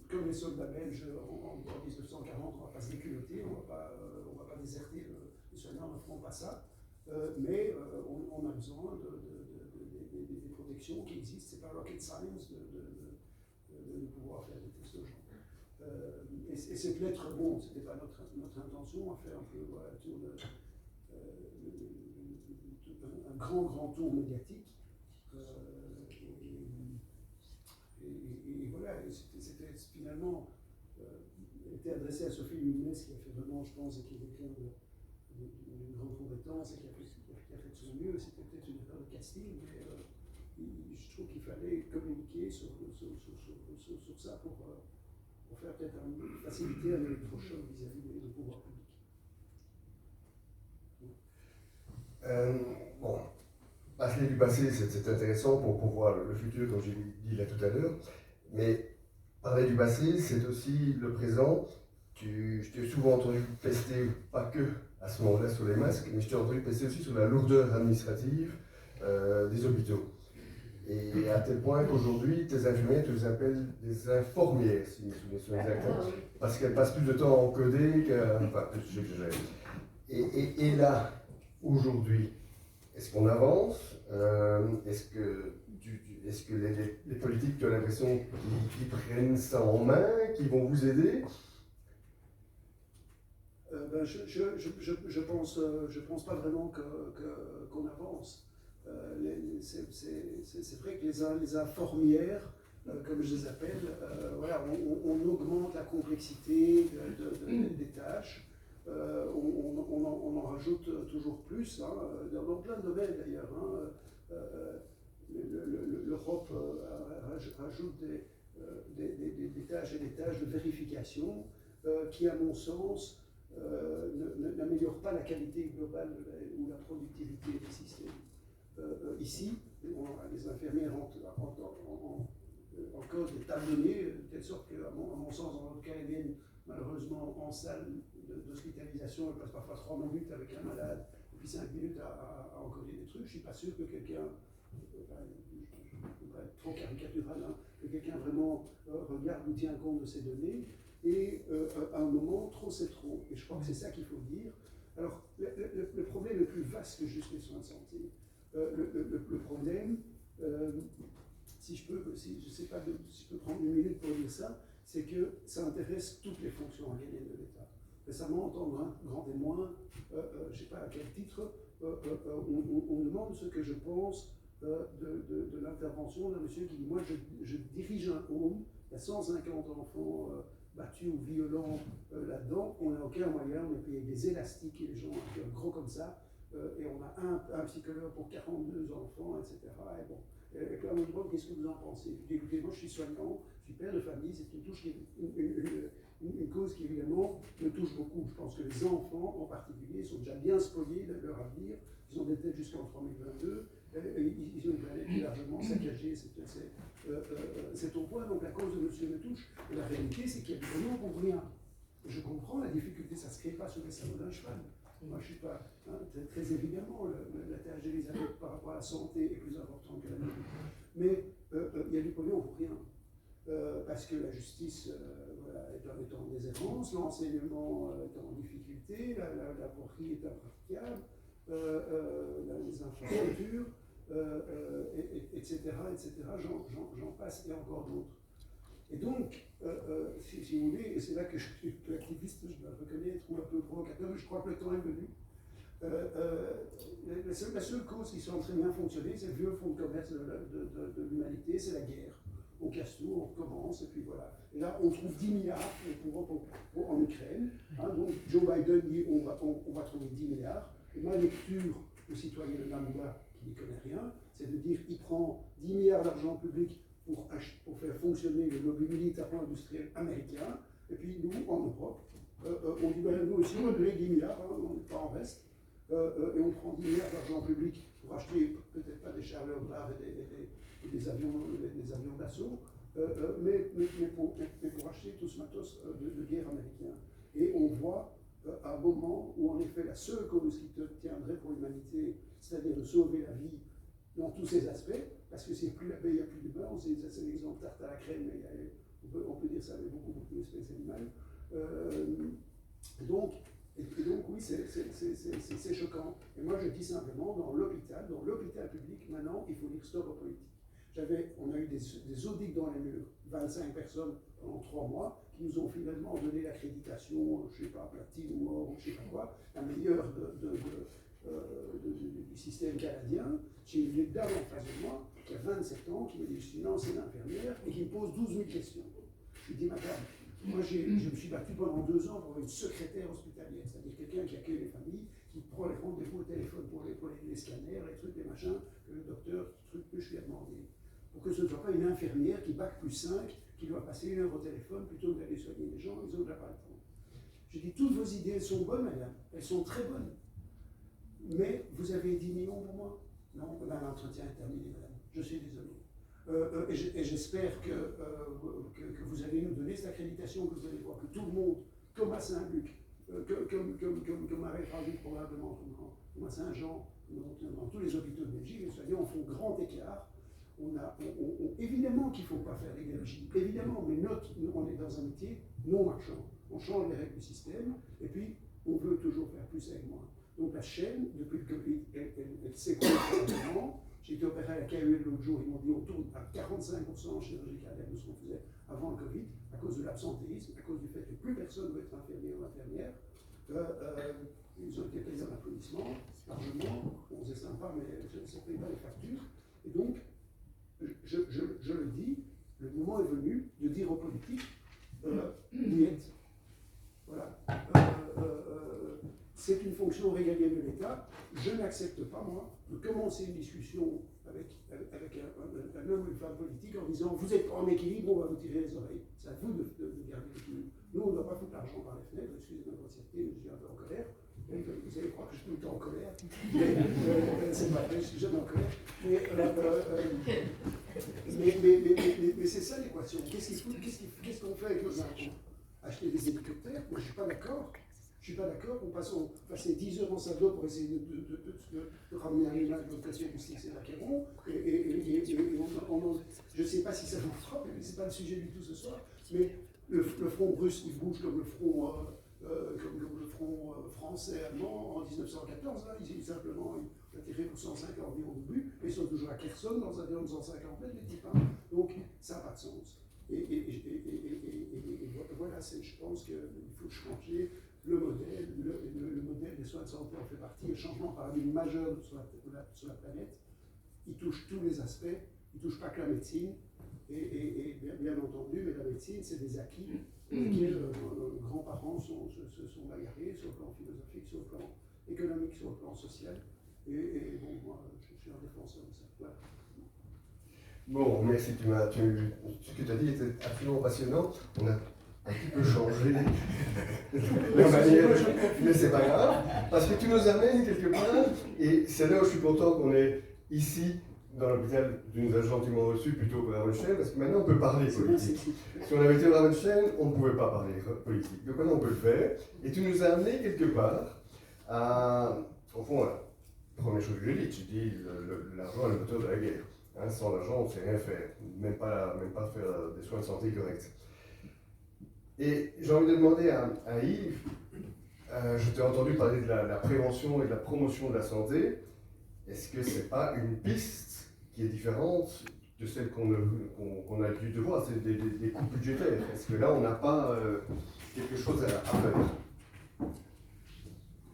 comme les soldats belges en 1940, on ne va pas se déculotter, on ne va pas déserter, les soignants ne feront pas ça, mais on a besoin des protections qui existent, c'est pas rocket science de pouvoir faire des tests aux gens. Et cette lettre, bon, ce n'était pas notre intention, à faire un peu voilà, un grand tour médiatique. Et voilà, c'était finalement était adressé à Sophie Luminez, qui a fait vraiment, je pense, et qui est quelqu'un d'une grande compétence et qui a fait de son mieux. C'était peut-être une erreur de casting, mais je trouve qu'il fallait communiquer sur ça pour faire peut-être faciliter un électrochoc vis-à-vis des pouvoirs publics. Bon, parler du passé, c'est intéressant pour voir le futur, comme j'ai dit là tout à l'heure, mais parler du passé, c'est aussi le présent. Je t'ai souvent entendu pester, pas que à ce moment-là sur les masques, mais je t'ai entendu pester aussi sur la lourdeur administrative des hôpitaux. Et à tel point qu'aujourd'hui, tes infirmières, tu les appelles des infirmières, si mes souvenirs sont exacts, parce qu'elles passent plus de temps à encoder enfin, j'exagère. Et là, aujourd'hui, est-ce qu'on avance? Est-ce que les politiques, tu as l'impression qu'ils prennent ça en main, qu'ils vont vous aider? Je pense pas vraiment qu'on avance. C'est vrai que les infirmières, comme je les appelle, voilà, on augmente la complexité des tâches. On en rajoute toujours plus, hein, dans plein de domaines d'ailleurs. Hein. L'Europe rajoute des tâches et des tâches de vérification qui, à mon sens, n'améliorent pas la qualité globale ou la productivité des systèmes. Ici, les infirmières rentrent en cause des tablonnés, de telle sorte qu'à mon sens, dans notre cas, elles viennent malheureusement en salle d'hospitalisation, elles passent parfois 3 minutes avec un malade, et puis 5 minutes à encoder des trucs. Je ne suis pas sûr que quelqu'un, je ne veux pas être trop caricatural, hein, que quelqu'un vraiment regarde ou tient compte de ces données. Et à un moment, trop c'est trop. Et je crois que c'est ça qu'il faut dire. Alors, le problème le plus vaste que juste les soins de santé, le problème, si je sais pas si je peux prendre 1 minute pour dire ça, c'est que ça intéresse toutes les fonctions régaliennes de l'État. Récemment, en tant que grand témoin, je ne sais pas à quel titre, on demande ce que je pense de l'intervention d'un monsieur qui dit, moi je dirige un home, il y a 150 enfants battus ou violents là-dedans, on n'a aucun moyen, on est payé des élastiques et les gens un peu gros comme ça, et on a un psychologue pour 42 enfants, etc. Et bon, et puis on me demande qu'est-ce que vous en pensez. Je dis écoutez, moi je suis soignant, je suis père de famille, c'est une cause qui évidemment me touche beaucoup. Je pense que les enfants en particulier sont déjà bien spoliés de leur avenir, ils ont des têtes jusqu'en 2022, ils ont une planète qui est largement saccagée, c'est au point, donc la cause de monsieur me touche. Et la réalité, c'est qu'il y a des gens pour rien. Je comprends la difficulté, ça ne se crée pas sur les salons d'un cheval. Moi, je ne suis pas. Hein, très évidemment, la tâche d'Elisabeth par rapport à la santé est plus importante que la mienne. Mais il y a du pognon pour rien. Parce que la justice voilà, est en déshérence, l'enseignement est en difficulté, la porterie est impraticable, les infrastructures, etc. J'en passe et encore d'autres. Et donc, si vous voulez, et c'est là que je suis un peu activiste, je dois le reconnaître, ou un peu provocateur, mais je crois que le temps est venu. La seule cause qui semble très bien fonctionner, c'est le vieux fonds de commerce de l'humanité, c'est la guerre. On casse tout, on recommence, et puis voilà. Et là, on trouve 10 milliards en Ukraine. Hein, donc, Joe Biden dit on va trouver 10 milliards. Et ma lecture, le citoyen de Namibia, qui n'y connaît rien, c'est de dire qu'il prend 10 milliards d'argent public pour faire fonctionner le lobby militaro-industriel américain. Et puis nous, en Europe, on dit ben, nous aussi, on va donner 10 milliards, hein, on n'est pas en reste. Et on prend 10 milliards d'argent public pour acheter peut-être pas des chars Léopard et des avions d'assaut, mais pour acheter tout ce matos de guerre américain. Et on voit à un moment où en effet la seule cause qui te tiendrait pour l'humanité, c'est-à-dire de sauver la vie dans tous ses aspects, parce que s'il n'y a plus la paix, il n'y a plus d'humain, c'est l'exemple tarte à la crème, mais on peut dire ça avec beaucoup d'espèces animales. Donc oui, c'est choquant. Et moi je dis simplement, dans l'hôpital public, maintenant, il faut dire stop aux politiques. On a eu des audits dans les murs, 25 personnes pendant 3 mois, qui nous ont finalement donné l'accréditation, je ne sais pas, platine ou or, ou je ne sais pas quoi, la meilleure du système canadien. J'ai une dame en face de moi, qui a 27 ans, qui me dit je suis une ancienne infirmière, et qui me pose 12 000 questions. Je lui dis madame, moi je me suis battu pendant 2 ans pour une secrétaire hospitalière, c'est-à-dire quelqu'un qui accueille les familles, qui prend les rendez-vous au téléphone pour les scanners, les trucs, les machins, que le docteur, truc que je lui ai demandé. Pour que ce ne soit pas une infirmière qui bac plus 5, qui doit passer 1 heure au téléphone plutôt que d'aller soigner les gens, ils n'ont déjà pas le temps. Je dis toutes vos idées, elles sont bonnes, madame, elles sont très bonnes. Mais vous avez 10 millions pour moi. Non, l'entretien est terminé, madame. Je suis désolé. Et j'espère que vous allez nous donner cette accréditation, que vous allez voir que tout le monde, comme à Saint-Luc, comme à Réfragile probablement, comme à Saint-Jean, dans tous les hôpitaux de Belgique, c'est-à-dire on fait un grand écart. Évidemment qu'il ne faut pas faire l'énergie, évidemment, mais on est dans un métier non marchand. On change les règles du système, et puis on veut toujours faire plus avec moins. Donc la chaîne, depuis le Covid, elle s'écoule complètement. J'ai été opéré à la KUL l'autre jour, ils m'ont dit on tourne à 45% en chirurgie cardiaque de ce qu'on faisait avant le Covid, à cause de l'absentéisme, à cause du fait que plus personne ne veut être infirmier ou infirmière. Ils ont été payés en applaudissements, largement, on ne s'estime pas, mais ça ne paye pas les factures. Et donc, je le dis, le moment est venu de dire aux politiques, niet. Voilà. C'est une fonction régalienne de l'État. Je n'accepte pas, moi, de commencer une discussion avec un homme ou une femme politique en disant vous êtes en équilibre, on va vous tirer les oreilles. C'est à vous de garder l'équilibre. Nous, on ne doit pas foutre l'argent par les fenêtres. Excusez-moi de grossièreté, je suis un peu en colère. Vous allez croire que je suis tout le temps en colère. C'est pas vrai, je suis jamais en colère. Mais c'est ça l'équation. Qu'est-ce qu'on fait avec nos argent? Acheter des hélicoptères? Moi, je ne suis pas d'accord. Je ne suis pas d'accord. On passait 10 heures en Sado pour essayer de ramener un image de l'autre côté du Styx et l'Achéron. Je ne sais pas si ça vous frappe, mais ce n'est pas le sujet du tout ce soir. Mais le front russe, il bouge comme le front français, allemand en 1914. Là, ils simplement ont tiré pour 150 environ au début, mais ils sont toujours à Kherson dans un avion de 150 mètres, les types. Donc, ça n'a pas de sens. Et voilà, je pense qu'il faut changer le modèle des soins de santé en fait partie. Le changement de paradigme majeur sur la planète, il touche tous les aspects, il ne touche pas que la médecine. Et bien entendu, mais la médecine, c'est des acquis auxquels nos grands-parents se sont bagarrés sur le plan philosophique, sur le plan économique, sur le plan social. Et bon, moi, je suis un défenseur de ça. Voilà. Bon, merci, ce que tu as dit était absolument passionnant. On a un petit peu changé la manière, mais c'est pas grave, parce que tu nous amènes quelque part, et c'est là où je suis content qu'on est ici, dans l'hôpital, tu nous as gentiment reçus plutôt que Ravenstein, parce que maintenant on peut parler politique. Si on avait été à Ravenstein, on ne pouvait pas parler politique. Donc maintenant on peut le faire, et tu nous as amené quelque part à, au fond, la première chose que j'ai dit, tu dis l'argent est le moteur de la guerre. Hein, sans l'argent, on ne sait rien faire, même pas faire des soins de santé corrects. Et j'ai envie de demander à Yves, je t'ai entendu parler de la prévention et de la promotion de la santé. Est-ce que ce n'est pas une piste qui est différente de celle qu'on a l'habitude de voir, c'est des coupes budgétaires? Est-ce que là, on n'a pas quelque chose à faire?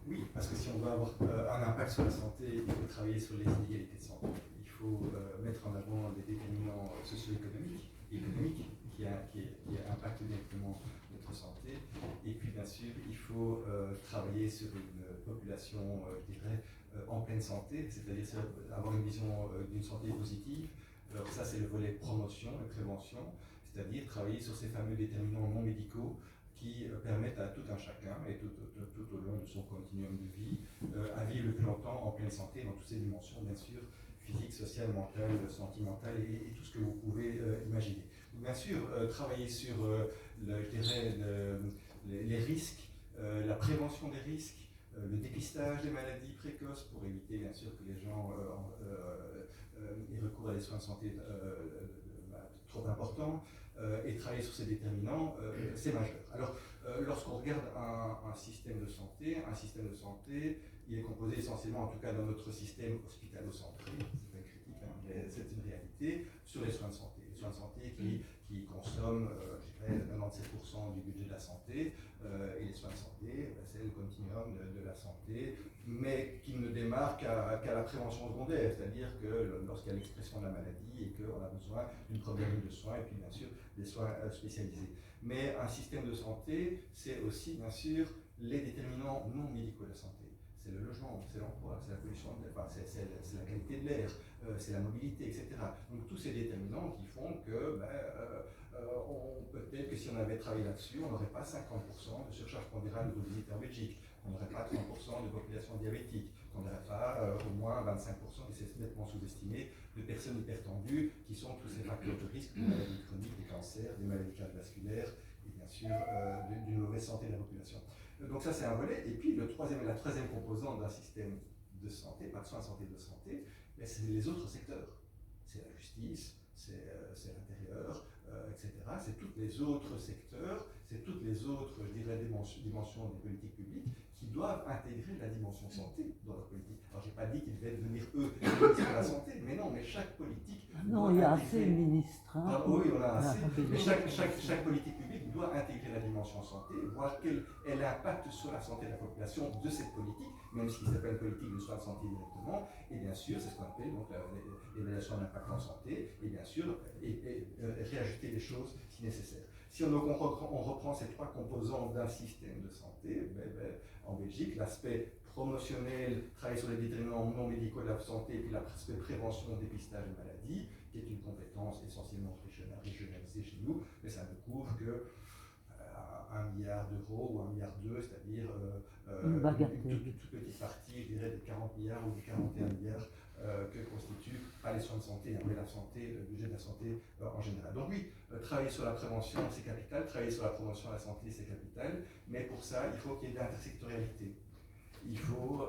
Oui, parce que si on veut avoir un impact sur la santé, il faut travailler sur les inégalités de santé. Il faut mettre en avant des déterminants socio-économiques qui impactent directement notre santé. Et puis, bien sûr, il faut travailler sur une population, je dirais, en pleine santé, c'est-à-dire avoir une vision d'une santé positive. Alors ça, c'est le volet promotion et prévention, c'est-à-dire travailler sur ces fameux déterminants non médicaux qui permettent à tout un chacun, et tout au long de son continuum de vie, à vivre le plus longtemps en pleine santé, dans toutes ses dimensions, bien sûr, physique, sociale, mentale, sentimentale, et tout ce que vous pouvez imaginer. Donc, bien sûr, travailler sur, je dirais, les risques, la prévention des risques, le dépistage des maladies précoces pour éviter bien sûr que les gens aient recours à des soins de santé trop importants, et travailler sur ces déterminants, c'est majeur. Alors, lorsqu'on regarde un système de santé, il est composé essentiellement, en tout cas dans notre système hospitalo-centré, c'est pas critique, hein, mais c'est une réalité, sur les soins de santé. Les soins de santé qui consomment, je dirais, 97% du budget de la santé, et les soins de santé, c'est le continuum de la santé, mais qui ne démarre qu'à la prévention secondaire, c'est-à-dire que lorsqu'il y a l'expression de la maladie et qu'on a besoin d'une première ligne de soins, et puis bien sûr des soins spécialisés. Mais un système de santé, c'est aussi bien sûr les déterminants non médicaux de la santé. c'est le logement, c'est l'emploi, c'est la pollution, enfin, c'est la qualité de l'air, c'est la mobilité, etc. Donc tous ces déterminants qui font que peut-être que si on avait travaillé là-dessus, on n'aurait pas 50% de surcharge pondérale de visite en Belgique, on n'aurait pas 30% de population diabétique, on n'aurait pas au moins 25%, et c'est nettement sous-estimé, de personnes hypertendues, qui sont tous ces facteurs de risque de maladies chroniques, des cancers, des maladies cardiovasculaires, et bien sûr d'une mauvaise santé de la population. Donc ça c'est un volet, et puis la troisième composante d'un système de santé, pas de soins de santé, de santé, c'est les autres secteurs. C'est la justice, c'est l'intérieur, etc. C'est tous les autres secteurs, c'est toutes les autres, je dirais, dimensions des politiques publiques qui doivent intégrer la dimension santé dans leur politique. Alors, je n'ai pas dit qu'ils devaient devenir, eux, les ministres de la santé, mais non, mais chaque politique. Non, il y a assez de ministres. Hein, ah, oui, on a assez. Mais chaque politique publique doit intégrer la dimension santé, voir quel est l'impact sur la santé de la population de cette politique, même ce qui s'appelle politique de soins de santé directement. Et bien sûr, c'est ce qu'on appelle donc l'évaluation d'impact en santé, et bien sûr, réajouter les choses si nécessaire. Si on reprend ces trois composantes d'un système de santé, en Belgique, l'aspect promotionnel, travailler sur les déterminants non médicaux de la santé, et puis l'aspect prévention, dépistage de maladies, qui est une compétence essentiellement régionalisée chez nous, mais ça ne couvre que 1 milliard d'euros ou 1,2 milliard, c'est-à-dire une toute petite partie, je dirais, des 40 milliards ou des 41 milliards que constituent pas les soins de santé, mais la santé, le budget de la santé en général. Donc oui, travailler sur la prévention, c'est capital, travailler sur la promotion de la santé, c'est capital, mais pour ça, il faut qu'il y ait de l'intersectorialité. Il faut,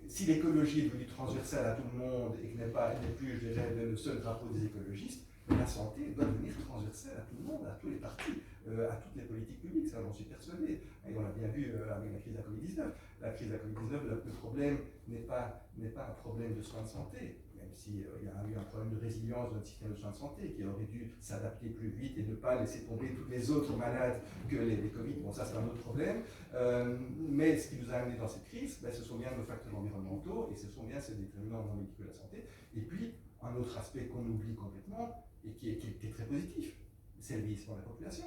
si l'écologie est devenue transversale à tout le monde et qu'elle n'est plus, je dirais, le seul drapeau des écologistes, la santé doit devenir transversale à tout le monde, à tous les partis, à toutes les politiques publiques, ça j'en suis persuadé. Et on l'a bien vu avec la crise de la Covid-19. La crise de la Covid-19, le problème n'est pas un problème de soins de santé, même s'il y a eu un problème de résilience de notre système de soins de santé qui aurait dû s'adapter plus vite et ne pas laisser tomber toutes les autres malades que les Covid. Bon, ça c'est un autre problème. Mais ce qui nous a amené dans cette crise, ce sont bien nos facteurs environnementaux et ce sont bien ces déterminants non médicaux de la santé. Et puis, un autre aspect qu'on oublie complètement et qui est très positif, c'est le vieillissement de la population.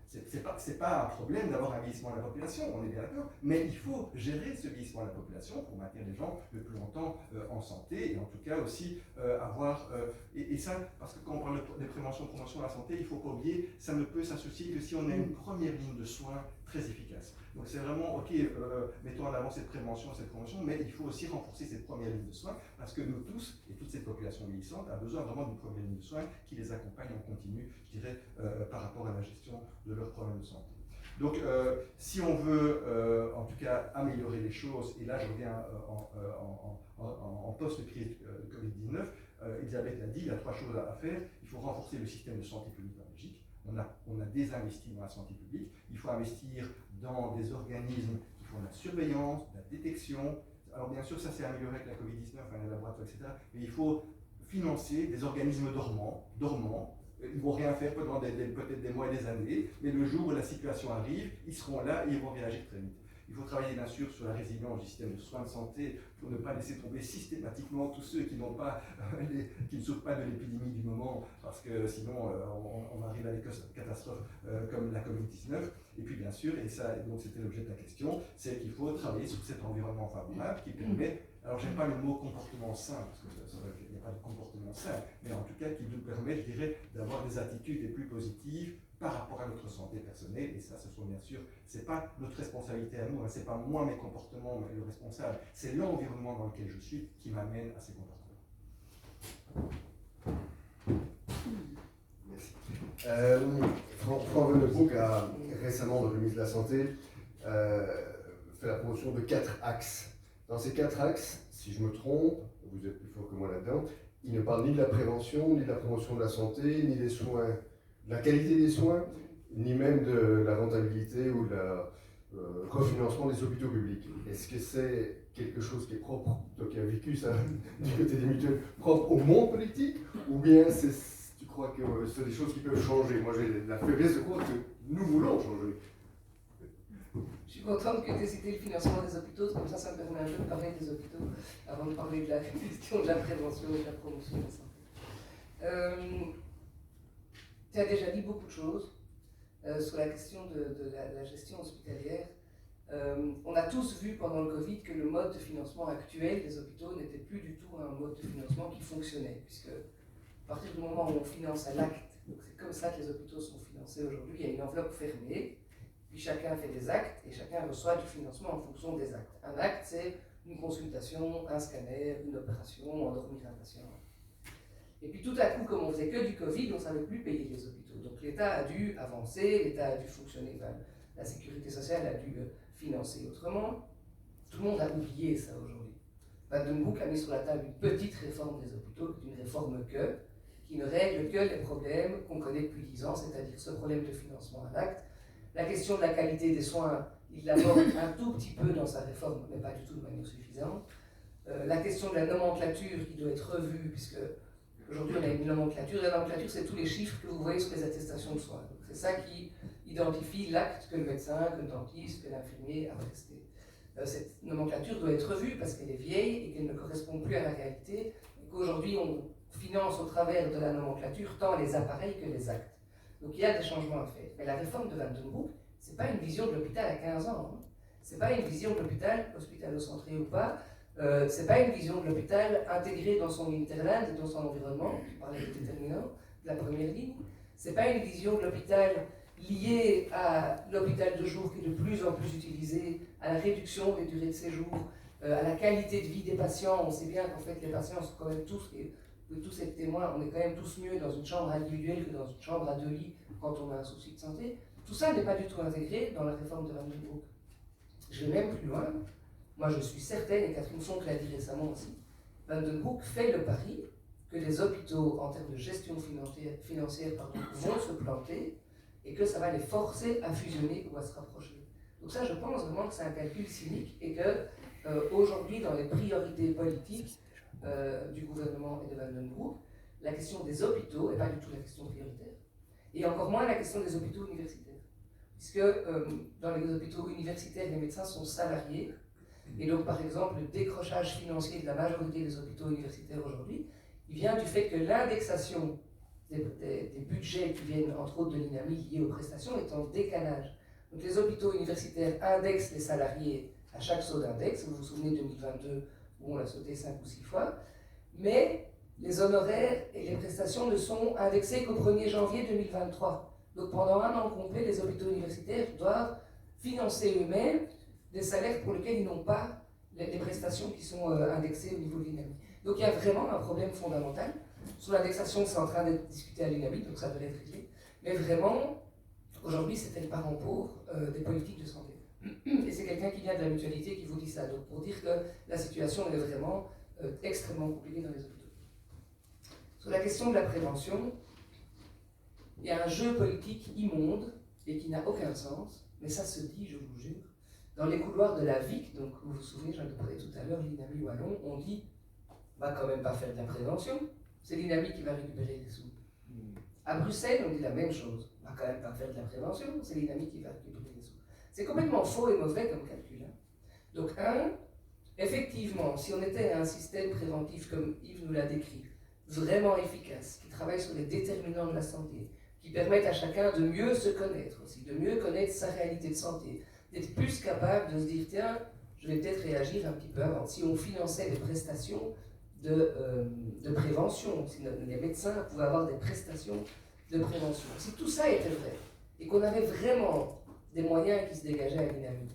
C'est pas un problème d'avoir un vieillissement de la population, on est bien d'accord, mais il faut gérer ce vieillissement de la population pour maintenir les gens le plus longtemps en santé et en tout cas aussi avoir. Et ça, parce que quand on parle de prévention, promotion de la santé, il ne faut pas oublier, ça ne peut s'associer que si on a une première ligne de soins très efficace. Donc c'est vraiment, ok, mettons en avant cette prévention, cette promotion, mais il faut aussi renforcer cette première ligne de soins parce que nous tous, et toute cette population vieillissante, a besoin vraiment d'une première ligne de soins qui les accompagne en continu, je dirais, par rapport à la gestion de leurs problèmes de santé. Donc si on veut, en tout cas, améliorer les choses, et là je reviens en post-crise Covid-19, Elisabeth l'a dit, il y a 3 choses à faire. Il faut renforcer le système de santé publique en Belgique. On a désinvesti dans la santé publique. Il faut investir dans des organismes qui font de la surveillance, de la détection. Alors bien sûr, ça s'est amélioré avec la Covid-19, les laboratoires, etc. Mais il faut financer des organismes dormants. Ils ne vont rien faire pendant peut-être des mois et des années, mais le jour où la situation arrive, ils seront là et ils vont réagir très vite. Il faut travailler bien sûr sur la résilience du système de soins de santé pour ne pas laisser tomber systématiquement tous ceux qui ne souffrent pas de l'épidémie du moment, parce que sinon on arrive à des catastrophes comme la Covid-19. Et puis bien sûr, et ça donc c'était l'objet de la question, c'est qu'il faut travailler sur cet environnement favorable qui permet, alors j'aime pas le mot comportement sain, parce qu'il n'y a pas de comportement sain, mais en tout cas qui nous permet, je dirais, d'avoir des attitudes les plus positives par rapport à notre santé personnelle, et ça, ce sont bien sûr, c'est pas notre responsabilité à nous, hein, c'est pas moi mes comportements, mais le responsable, c'est l'environnement dans lequel je suis qui m'amène à ces comportements. Merci. Franck Venebroek a récemment, dans le ministre de la Santé, fait la promotion de 4 axes. Dans ces 4 axes, si je me trompe, vous êtes plus fort que moi là-dedans, il ne parle ni de la prévention, ni de la promotion de la santé, ni des soins, de la qualité des soins, ni même de la rentabilité ou de la refinancement des hôpitaux publics. Est-ce que c'est quelque chose qui est propre, toi qui as vécu ça du côté des mutuelles, propre au monde politique, ou bien tu crois que c'est des choses qui peuvent changer? Moi j'ai la faiblesse de croire que nous voulons changer. Je suis contente que tu aies cité le financement des hôpitaux, comme ça me permet un peu de parler des hôpitaux avant de parler de la question de la prévention et de la promotion de la santé. Tu as déjà dit beaucoup de choses sur la question de la gestion hospitalière. On a tous vu pendant le Covid que le mode de financement actuel des hôpitaux n'était plus du tout un mode de financement qui fonctionnait, puisque à partir du moment où on finance à l'acte, donc c'est comme ça que les hôpitaux sont financés aujourd'hui, il y a une enveloppe fermée, puis chacun fait des actes et chacun reçoit du financement en fonction des actes. Un acte, c'est une consultation, un scanner, une opération, endormir un patient. Et puis tout à coup, comme on faisait que du Covid, on ne savait plus payer les hôpitaux. Donc l'État a dû avancer, l'État a dû fonctionner, enfin, la sécurité sociale a dû financer autrement. Tout le monde a oublié ça aujourd'hui. Van den Broek a mis sur la table une petite réforme des hôpitaux, une réforme qui ne règle que les problèmes qu'on connaît depuis 10 ans, c'est-à-dire ce problème de financement à l'acte. La question de la qualité des soins, il l'aborde un tout petit peu dans sa réforme, mais pas du tout de manière suffisante. La question de la nomenclature qui doit être revue, puisque aujourd'hui on a une nomenclature. La nomenclature, c'est tous les chiffres que vous voyez sur les attestations de soins. C'est ça qui identifie l'acte que le médecin, que le dentiste, que l'infirmier a presté. Cette nomenclature doit être revue parce qu'elle est vieille et qu'elle ne correspond plus à la réalité. Et qu'aujourd'hui, on finance au travers de la nomenclature tant les appareils que les actes. Donc il y a des changements à faire. Mais la réforme de Van den Broek, ce n'est pas une vision de l'hôpital à 15 ans. Hein. Ce n'est pas une vision de l'hôpital, hospitalo-centré ou pas. Ce n'est pas une vision de l'hôpital intégré dans son hinterland et dans son environnement. Je parlais des déterminants de la première ligne. Ce n'est pas une vision de l'hôpital liée à l'hôpital de jour qui est de plus en plus utilisé, à la réduction des durées de séjour, à la qualité de vie des patients. On sait bien qu'en fait les patients sont quand même tous, et tous être témoins, on est quand même tous mieux dans une chambre individuelle que dans une chambre à 2 lits quand on a un souci de santé. Tout ça n'est pas du tout intégré dans la réforme de Van den Broek. Je vais même plus loin. Moi je suis certaine, et Catherine Fonck l'a dit récemment aussi, Van den Broek fait le pari que les hôpitaux, en termes de gestion financière vont se planter et que ça va les forcer à fusionner ou à se rapprocher. Donc ça, je pense vraiment que c'est un calcul cynique et que aujourd'hui, dans les priorités politiques du gouvernement et de Van den Broek, la question des hôpitaux n'est pas du tout la question prioritaire, et encore moins la question des hôpitaux universitaires. Puisque dans les hôpitaux universitaires, les médecins sont salariés, et donc par exemple, le décrochage financier de la majorité des hôpitaux universitaires aujourd'hui, il vient du fait que l'indexation des budgets qui viennent entre autres de l'INAMI liés aux prestations est en décalage. Donc les hôpitaux universitaires indexent les salariés à chaque saut d'index. Vous vous souvenez de 2022 où on l'a sauté 5 ou 6 fois. Mais les honoraires et les prestations ne sont indexés qu'au 1er janvier 2023. Donc pendant un an complet, les hôpitaux universitaires doivent financer eux-mêmes des salaires pour lesquels ils n'ont pas les prestations qui sont indexées au niveau de l'INAMI. Donc il y a vraiment un problème fondamental. Sur l'indexation, c'est en train d'être discuté à l'INAMI, donc ça devrait être réglé. Mais vraiment, aujourd'hui, c'était le parent pauvre des politiques de santé. Et c'est quelqu'un qui vient de la mutualité qui vous dit ça. Donc pour dire que la situation est vraiment extrêmement compliquée dans les hôpitaux. Sur la question de la prévention, il y a un jeu politique immonde et qui n'a aucun sens, mais ça se dit, je vous jure. Dans les couloirs de la VIC, donc vous vous souvenez, j'en ai parlé tout à l'heure, l'INAMI Wallon, on dit on va quand même pas faire de la prévention, c'est l'INAMI qui va récupérer les sous. À Bruxelles, on dit la même chose, on va quand même pas faire de la prévention, c'est l'INAMI qui va récupérer les sous. C'est complètement faux et mauvais comme calcul. Hein. Donc, effectivement, si on était à un système préventif comme Yves nous l'a décrit, vraiment efficace, qui travaille sur les déterminants de la santé, qui permettent à chacun de mieux se connaître aussi, de mieux connaître sa réalité de santé, d'être plus capable de se dire, tiens, je vais peut-être réagir un petit peu avant. Si on finançait des prestations de prévention, si les médecins pouvaient avoir des prestations de prévention, si tout ça était vrai, et qu'on avait vraiment des moyens qui se dégageaient à l'INAMI,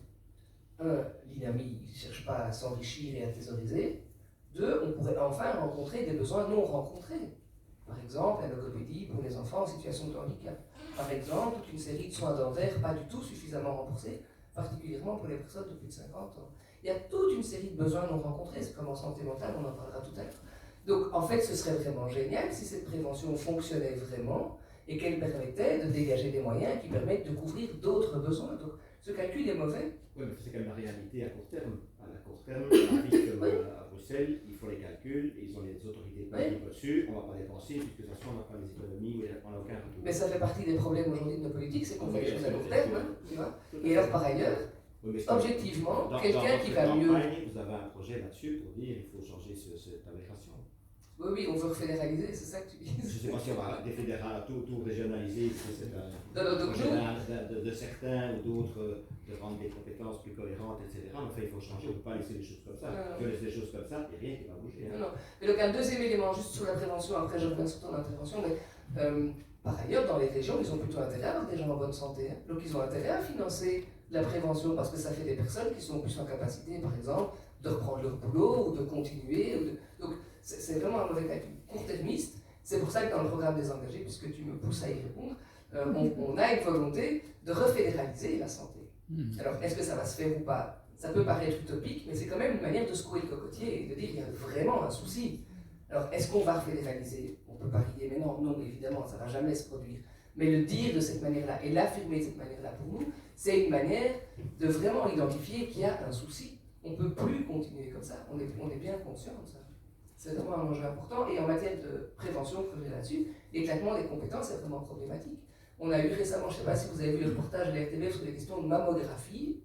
l'INAMI ne cherche pas à s'enrichir et à thésauriser, 2, on pourrait enfin rencontrer des besoins non rencontrés. Par exemple, la logopédie pour les enfants en situation de handicap. Par exemple, toute une série de soins dentaires pas du tout suffisamment remboursés, particulièrement pour les personnes de plus de 50 ans. Il y a toute une série de besoins non rencontrés, c'est comme en santé mentale, on en parlera tout à l'heure. Donc en fait, ce serait vraiment génial si cette prévention fonctionnait vraiment et qu'elle permettait de dégager des moyens qui permettent de couvrir d'autres besoins. Donc ce calcul est mauvais. Oui, mais c'est quand même la réalité à court terme. À court terme, à Bruxelles, il faut les calculs, ils ont les autorités politiques dessus, on ne va pas dépenser, puisque de toute façon on n'a pas les économies, on n'a aucun retour. Mais ça fait partie des problèmes aujourd'hui de nos politiques, c'est qu'on fait les choses à court terme, hein, tu vois. Et alors par ailleurs, objectivement, quelqu'un qui va mieux. Vous avez un projet là-dessus pour dire qu'il faut changer cette aberration. Oui, oui, on veut refédéraliser, c'est ça que tu dis. Je ne sais pas si on va tout régionaliser, parce que c'est Donc, de certains ou d'autres de rendre des compétences plus cohérentes, etc. Mais enfin, il faut changer, on ne peut pas laisser les choses comme ça. Si on laisse les choses comme ça, il n'y a rien qui va bouger. Hein. Non. Et donc un deuxième élément, juste sur la prévention, après je reviens sur ton intervention, mais par ailleurs, dans les régions, ils ont plutôt intérêt à avoir des gens en bonne santé. Hein. Donc ils ont intérêt à financer la prévention parce que ça fait des personnes qui sont plus en capacité, par exemple, de reprendre leur boulot ou de continuer. Donc c'est vraiment un mauvais calcul court-termiste. C'est pour ça que dans le programme des engagés, puisque tu me pousses à y répondre, on a une volonté de refédéraliser la santé. Alors est-ce que ça va se faire ou pas? Ça peut paraître utopique, mais c'est quand même une manière de secouer le cocotier et de dire qu'il y a vraiment un souci. Alors est-ce qu'on va refédéraliser? On peut parier, mais non, évidemment, ça ne va jamais se produire. Mais le dire de cette manière-là et l'affirmer de cette manière-là pour nous, c'est une manière de vraiment identifier qu'il y a un souci. On ne peut plus continuer comme ça, on est bien conscient de ça. C'est vraiment un enjeu important. Et en matière de prévention, je reviens là-dessus, l'éclatement des compétences est vraiment problématique. On a eu récemment, je ne sais pas si vous avez vu le reportage de la RTBF sur les questions de mammographie.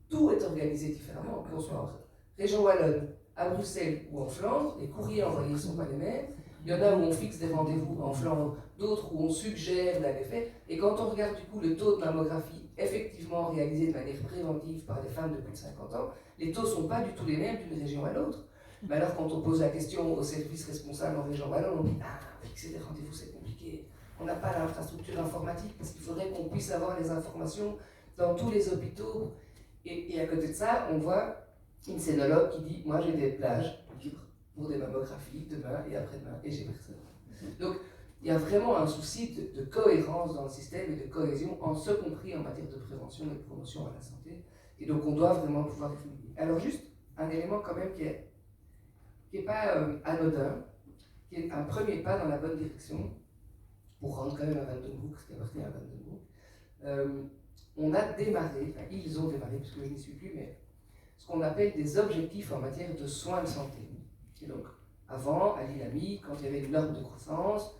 Tout est organisé différemment, qu'on soit en région wallonne, à Bruxelles ou en Flandre. Les courriers envoyés ne sont pas les mêmes. Il y en a où on fixe des rendez-vous en Flandre, d'autres où on suggère d'aller faire. Et quand on regarde du coup le taux de mammographie effectivement réalisé de manière préventive par des femmes de plus de 50 ans, les taux ne sont pas du tout les mêmes d'une région à l'autre. Mais alors quand on pose la question au service responsable en région wallonne, on dit « Ah, fixer des rendez-vous c'est compliqué. On n'a pas l'infrastructure informatique parce qu'il faudrait qu'on puisse avoir les informations dans tous les hôpitaux. » Et à côté de ça, on voit une scénologue qui dit « Moi j'ai des plages libres pour des mammographies demain et après-demain et j'ai personne. » Donc il y a vraiment un souci de cohérence dans le système et de cohésion, en ce compris en matière de prévention et de promotion à la santé. Et donc on doit vraiment pouvoir évoluer. Alors juste un élément quand même qui est pas anodin, qui est un premier pas dans la bonne direction, pour rendre quand même à Vandenbroek ce qui appartient à Vandenbroek. On a démarré, enfin ils ont démarré, puisque je n'y suis plus, mais ce qu'on appelle des objectifs en matière de soins de santé. Et donc, avant, à l'INAMI, quand il y avait une norme de croissance,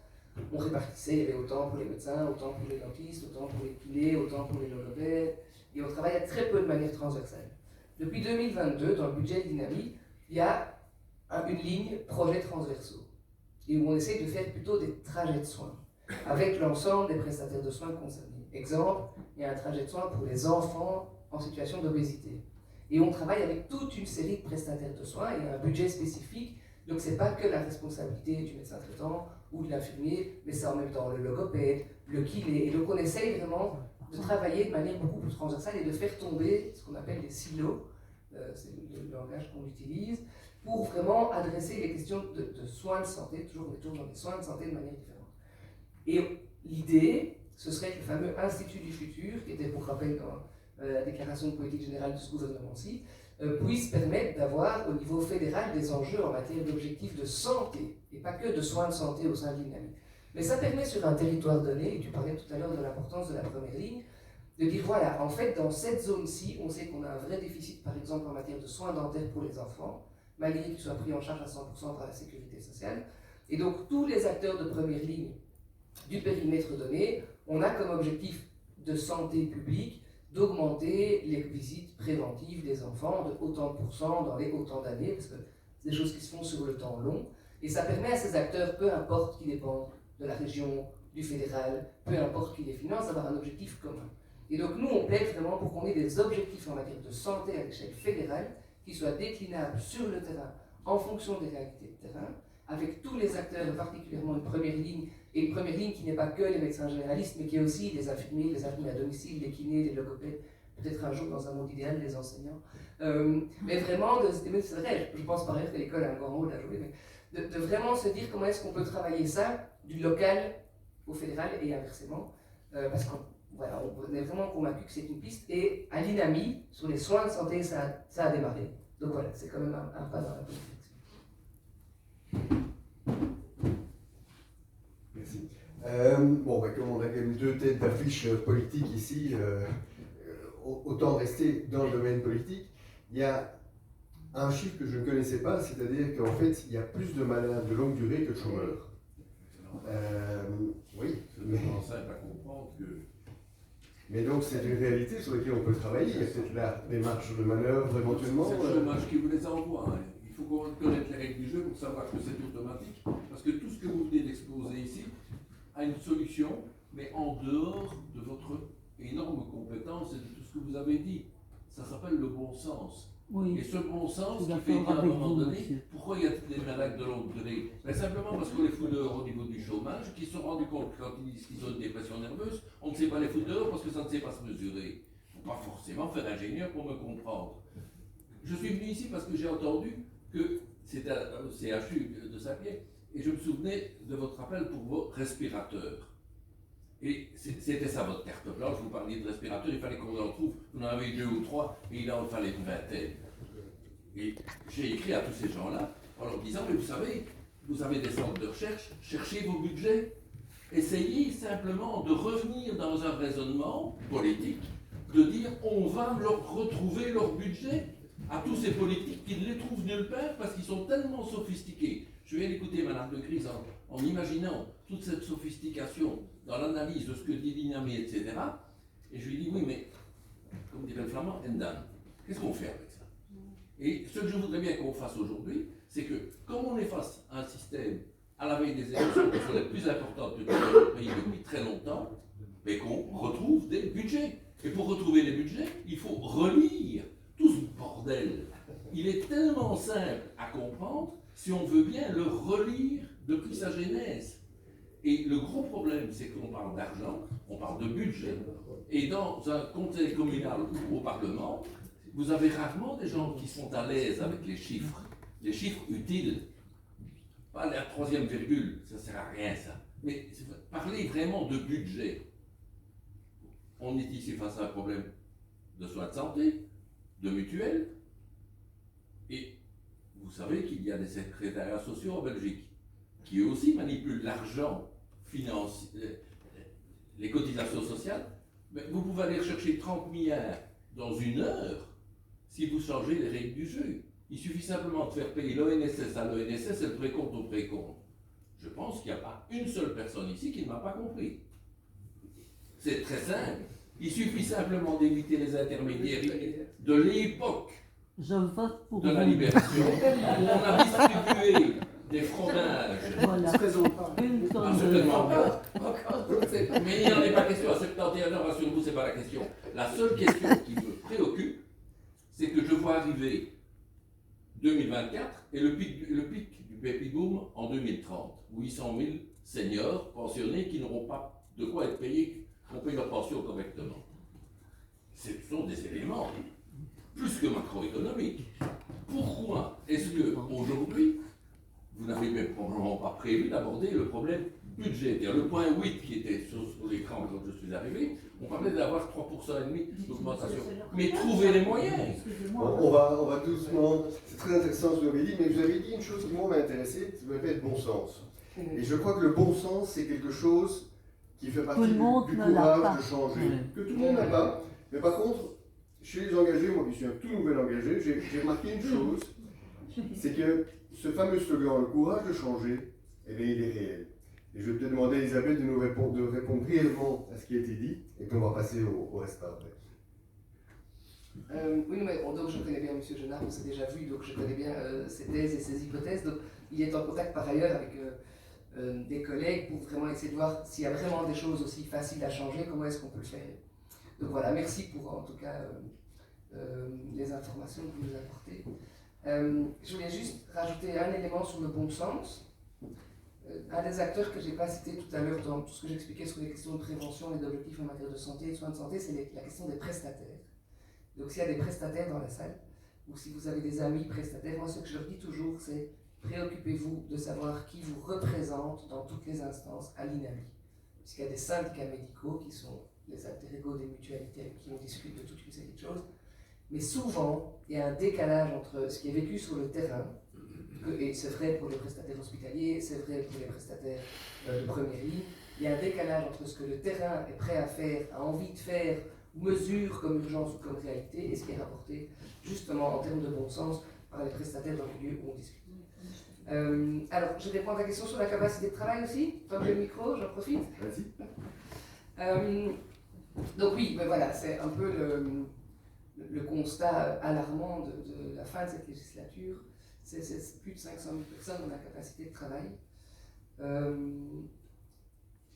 on répartissait, il y avait autant pour les médecins, autant pour les dentistes, autant pour les kinés, autant pour les logopèdes, et on travaillait très peu de manière transversale. Depuis 2022, dans le budget de l'INAMI, il y a une ligne projets transversaux, et où on essaie de faire plutôt des trajets de soins, avec l'ensemble des prestataires de soins concernés. Exemple, il y a un trajet de soins pour les enfants en situation d'obésité. Et on travaille avec toute une série de prestataires de soins, il y a un budget spécifique, donc ce n'est pas que la responsabilité du médecin traitant ou de l'infirmier, mais c'est en même temps le logopède, le kiné. Et donc on essaye vraiment de travailler de manière beaucoup plus transversale et de faire tomber ce qu'on appelle des silos, c'est le langage qu'on utilise, pour vraiment adresser les questions de soins de santé, toujours on est toujours dans les soins de santé de manière différente. Et l'idée, ce serait que le fameux Institut du futur, qui était pour rappel dans la déclaration de politique générale de ce gouvernement-ci, puisse permettre d'avoir au niveau fédéral des enjeux en matière d'objectifs de santé, et pas que de soins de santé au sein de l'INAMI. Mais ça permet sur un territoire donné, et tu parlais tout à l'heure de l'importance de la première ligne, de dire voilà, en fait dans cette zone-ci, on sait qu'on a un vrai déficit par exemple en matière de soins dentaires pour les enfants, malgré qu'ils soient pris en charge à 100% par la sécurité sociale. Et donc tous les acteurs de première ligne du périmètre donné, on a comme objectif de santé publique d'augmenter les visites préventives des enfants de autant de pourcents dans les autant d'années, parce que c'est des choses qui se font sur le temps long, et ça permet à ces acteurs, peu importe qu'ils dépendent de la région, du fédéral, peu importe qui les finance, d'avoir un objectif commun. Et donc nous, on plaide vraiment pour qu'on ait des objectifs en matière de santé à l'échelle fédérale qui soient déclinables sur le terrain en fonction des réalités de terrain, avec tous les acteurs, particulièrement une première ligne, et une première ligne qui n'est pas que les médecins généralistes, mais qui est aussi les infirmiers à domicile, les kinés, les logopèdes, peut-être un jour dans un monde idéal, les enseignants. Mais vraiment, c'est vrai, je pense par ailleurs que l'école a un grand rôle à jouer, mais de vraiment se dire comment est-ce qu'on peut travailler ça du local au fédéral et inversement, parce qu'on voilà, on est vraiment convaincu que c'est une piste, et à l'INAMI, sur les soins de santé, ça a démarré. Donc voilà, c'est quand même un pas dans la bonne direction. Merci. Bon, comme on a quand même deux têtes d'affiche politiques ici, autant rester dans le domaine politique. Il y a un chiffre que je ne connaissais pas, c'est-à-dire qu'en fait, il y a plus de malades de longue durée que de chômeurs. Oui, mais... Mais donc c'est une réalité sur laquelle on peut travailler. Il y a peut-être là des marges de manœuvre éventuellement. C'est le chômage qui vous les envoie. Hein. faut connaître les règles du jeu pour savoir que c'est automatique, parce que tout ce que vous venez d'exposer ici a une solution, mais en dehors de votre énorme compétence et de tout ce que vous avez dit. Ça s'appelle le bon sens. Oui. Et ce bon sens Je suis qui fait d'accord qu'à un avec moment vous, donné, monsieur. pourquoi il y a des malades de longue durée? Ben simplement parce qu'on les fout dehors au niveau du chômage, qu'ils se sont rendus compte que quand ils disent qu'ils ont une dépression nerveuse, on ne sait pas les foutre dehors parce que ça ne sait pas se mesurer. Il ne faut pas forcément faire ingénieur pour me comprendre. Je suis venu ici parce que j'ai entendu que c'était au CHU de Saint-Pierre, et je me souvenais de votre appel pour vos respirateurs. Et c'était ça votre carte blanche, vous parliez de respirateurs, il fallait qu'on en trouve, vous en avez 2 ou 3, et il en fallait une vingtaine. Et j'ai écrit à tous ces gens-là en leur disant, mais vous savez, vous avez des centres de recherche, cherchez vos budgets, essayez simplement de revenir dans un raisonnement politique, de dire, on va leur retrouver leur budget à tous ces politiques qui ne les trouvent nulle part parce qu'ils sont tellement sophistiqués. Je viens d'écouter Mme de Gries en imaginant toute cette sophistication dans l'analyse de ce que dit Dynami, etc. Et je lui dis, oui, mais, comme dirait le flamand, Endan, qu'est-ce qu'on fait avec ça? Et ce que je voudrais bien qu'on fasse aujourd'hui, c'est que, comme on est face à un système à la veille des élections qui sont les plus importantes de tout notre pays depuis très longtemps, mais qu'on retrouve des budgets. Et pour retrouver les budgets, il faut relire tout ce bordel. Il est tellement simple à comprendre si on veut bien le relire depuis sa genèse. Et le gros problème, c'est qu'on parle d'argent, on parle de budget, et dans un conseil communal ou au Parlement, vous avez rarement des gens qui sont à l'aise avec les chiffres utiles. Pas la troisième virgule, ça ne sert à rien ça. Mais parler vraiment de budget. On est ici face à un problème de soins de santé, de mutuelle, et vous savez qu'il y a des secrétariats sociaux en Belgique qui eux aussi manipulent l'argent financier, les cotisations sociales. Mais vous pouvez aller chercher 30 milliards dans une heure si vous changez les règles du jeu. Il suffit simplement de faire payer l'ONSS à l'ONSS et le précompte au précompte. Je pense qu'il n'y a pas une seule personne ici qui ne m'a pas compris. C'est très simple. Il suffit simplement d'éviter les intermédiaires de l'époque Je vote pour de la vous. libération, où on a distribué des fromages. Voilà. Une tonne de... Certainement pas. Mais il n'en est pas question. À 71 ans, rassurez-vous, ce n'est pas la question. La seule question qui me préoccupe, c'est que je vois arriver 2024 et le pic du baby boom en 2030. 800 000 seniors pensionnés qui n'auront pas de quoi être payés, qu'on paye leur pension correctement. Ce sont des éléments plus que macroéconomiques. Pourquoi est-ce qu'aujourd'hui, vous n'avez probablement pas prévu d'aborder le problème budgétaire? Le point 8 qui était sur l'écran quand je suis arrivé, on parlait d'avoir 3,5% d'augmentation. Mais trouvez les moyens. On va doucement. C'est très intéressant ce que vous avez dit, mais vous avez dit une chose qui moi m'a intéressé, vous avez fait bon sens. Et je crois que le bon sens, c'est quelque chose qui fait partie Tout le monde du ne l'a courage pas. de changer. Ouais. Que tout le monde n'a pas. Mais par contre, chez les engagés, moi qui suis un tout nouvel engagé, j'ai remarqué une chose, c'est que ce fameux slogan, le courage de changer, eh bien, il est réel. Et je vais peut-être demander à Isabelle de répondre brièvement à ce qui a été dit, et puis on va passer au reste après. Oui, mais donc je connais bien M. Genard, on s'est déjà vu, donc je connais bien ses thèses et ses hypothèses. Donc il est en contact par ailleurs avec des collègues pour vraiment essayer de voir s'il y a vraiment des choses aussi faciles à changer, comment est-ce qu'on peut le faire. Donc voilà, merci pour en tout cas les informations que vous nous apportez. Je voulais juste rajouter un élément sur le bon sens. Un des acteurs que je n'ai pas cité tout à l'heure dans tout ce que j'expliquais sur les questions de prévention et d'objectifs en matière de santé et de soins de santé, c'est la question des prestataires. Donc s'il y a des prestataires dans la salle, ou si vous avez des amis prestataires, moi ce que je leur dis toujours, c'est préoccupez-vous de savoir qui vous représente dans toutes les instances à l'INAMI. Puisqu'il y a des syndicats médicaux qui sont les alter ego des mutualités avec qui on discute de toute une série de choses. Mais souvent, il y a un décalage entre ce qui est vécu sur le terrain, et c'est vrai pour les prestataires hospitaliers, c'est vrai pour les prestataires de première ligne, il y a un décalage entre ce que le terrain est prêt à faire, a envie de faire, mesure comme urgence ou comme réalité, et ce qui est rapporté justement en termes de bon sens par les prestataires dans le lieu où on discute. Alors, je réponds à la question sur la capacité de travail aussi. Comme j'ai le micro, j'en profite. Vas-y. Donc oui, ben voilà, c'est un peu le constat alarmant de la fin de cette législature, c'est plus de 500 000 personnes en incapacité de travail.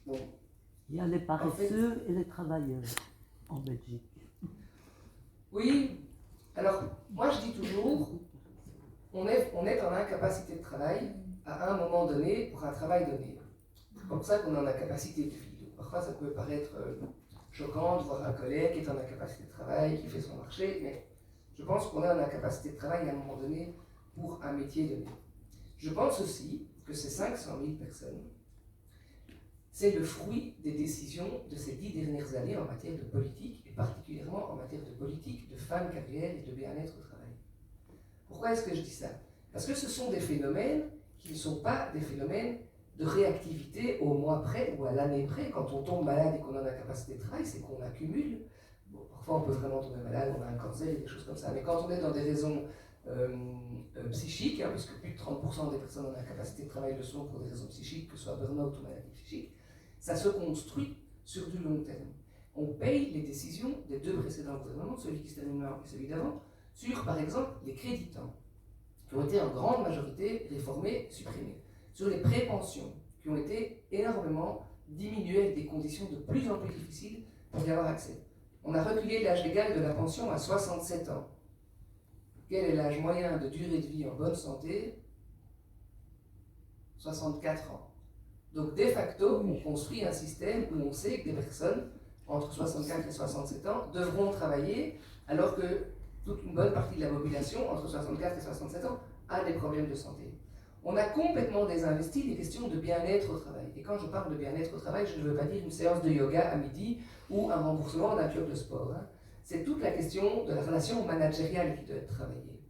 Bon. Il y a les paresseux et les travailleurs en Belgique. Oui, alors moi je dis toujours, on est en incapacité de travail à un moment donné pour un travail donné. C'est comme ça qu'on est en incapacité de vie. Donc, parfois ça peut paraître choquant de voir un collègue qui est en incapacité de travail, qui fait son marché, mais je pense qu'on est en incapacité de travail à un moment donné pour un métier donné. Je pense aussi que ces 500 000 personnes, c'est le fruit des décisions de ces 10 dernières années en matière de politique, et particulièrement en matière de politique, de fin de carrière et de bien-être au travail. Pourquoi est-ce que je dis ça? Parce que ce sont des phénomènes qui ne sont pas des phénomènes de réactivité au mois près ou à l'année près. Quand on tombe malade et qu'on a une incapacité de travail, c'est qu'on accumule. Bon, parfois on peut vraiment tomber malade, on a un cancer et des choses comme ça, mais quand on est dans des raisons psychiques, hein, puisque plus de 30% des personnes en incapacité de travail le sont pour des raisons psychiques, que ce soit burn-out ou maladie psychique, ça se construit sur du long terme. On paye les décisions des deux précédents gouvernements, celui qui se termine maintenant et celui d'avant, sur par exemple les crédits temps, qui ont été en grande majorité réformés, supprimés, sur les prépensions, qui ont été énormément diminuées avec des conditions de plus en plus difficiles pour y avoir accès. On a reculé l'âge légal de la pension à 67 ans. Quel est l'âge moyen de durée de vie en bonne santé? 64 ans. Donc, de facto, on construit un système où on sait que des personnes entre 64 et 67 ans devront travailler, alors que toute une bonne partie de la population, entre 64 et 67 ans, a des problèmes de santé. On a complètement désinvesti les questions de bien-être au travail. Et quand je parle de bien-être au travail, je ne veux pas dire une séance de yoga à midi ou un remboursement d'un club de sport. Hein. C'est toute la question de la relation managériale qui doit être travaillée.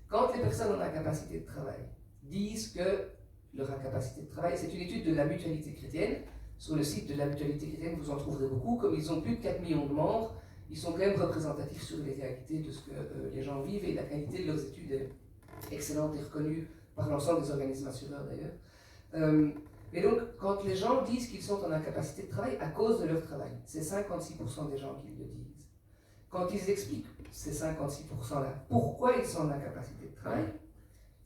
Quand les personnes en incapacité de travail disent que leur incapacité de travail, c'est une étude de la Mutualité chrétienne. Sur le site de la Mutualité chrétienne, vous en trouverez beaucoup. Comme ils ont plus de 4 millions de membres, ils sont quand même représentatifs sur les réalités de ce que les gens vivent, et la qualité de leurs études est excellente et reconnue par l'ensemble des organismes assureurs d'ailleurs. Mais donc, quand les gens disent qu'ils sont en incapacité de travail à cause de leur travail, c'est 56% des gens qui le disent. Quand ils expliquent, ces 56%-là, pourquoi ils sont en incapacité de travail,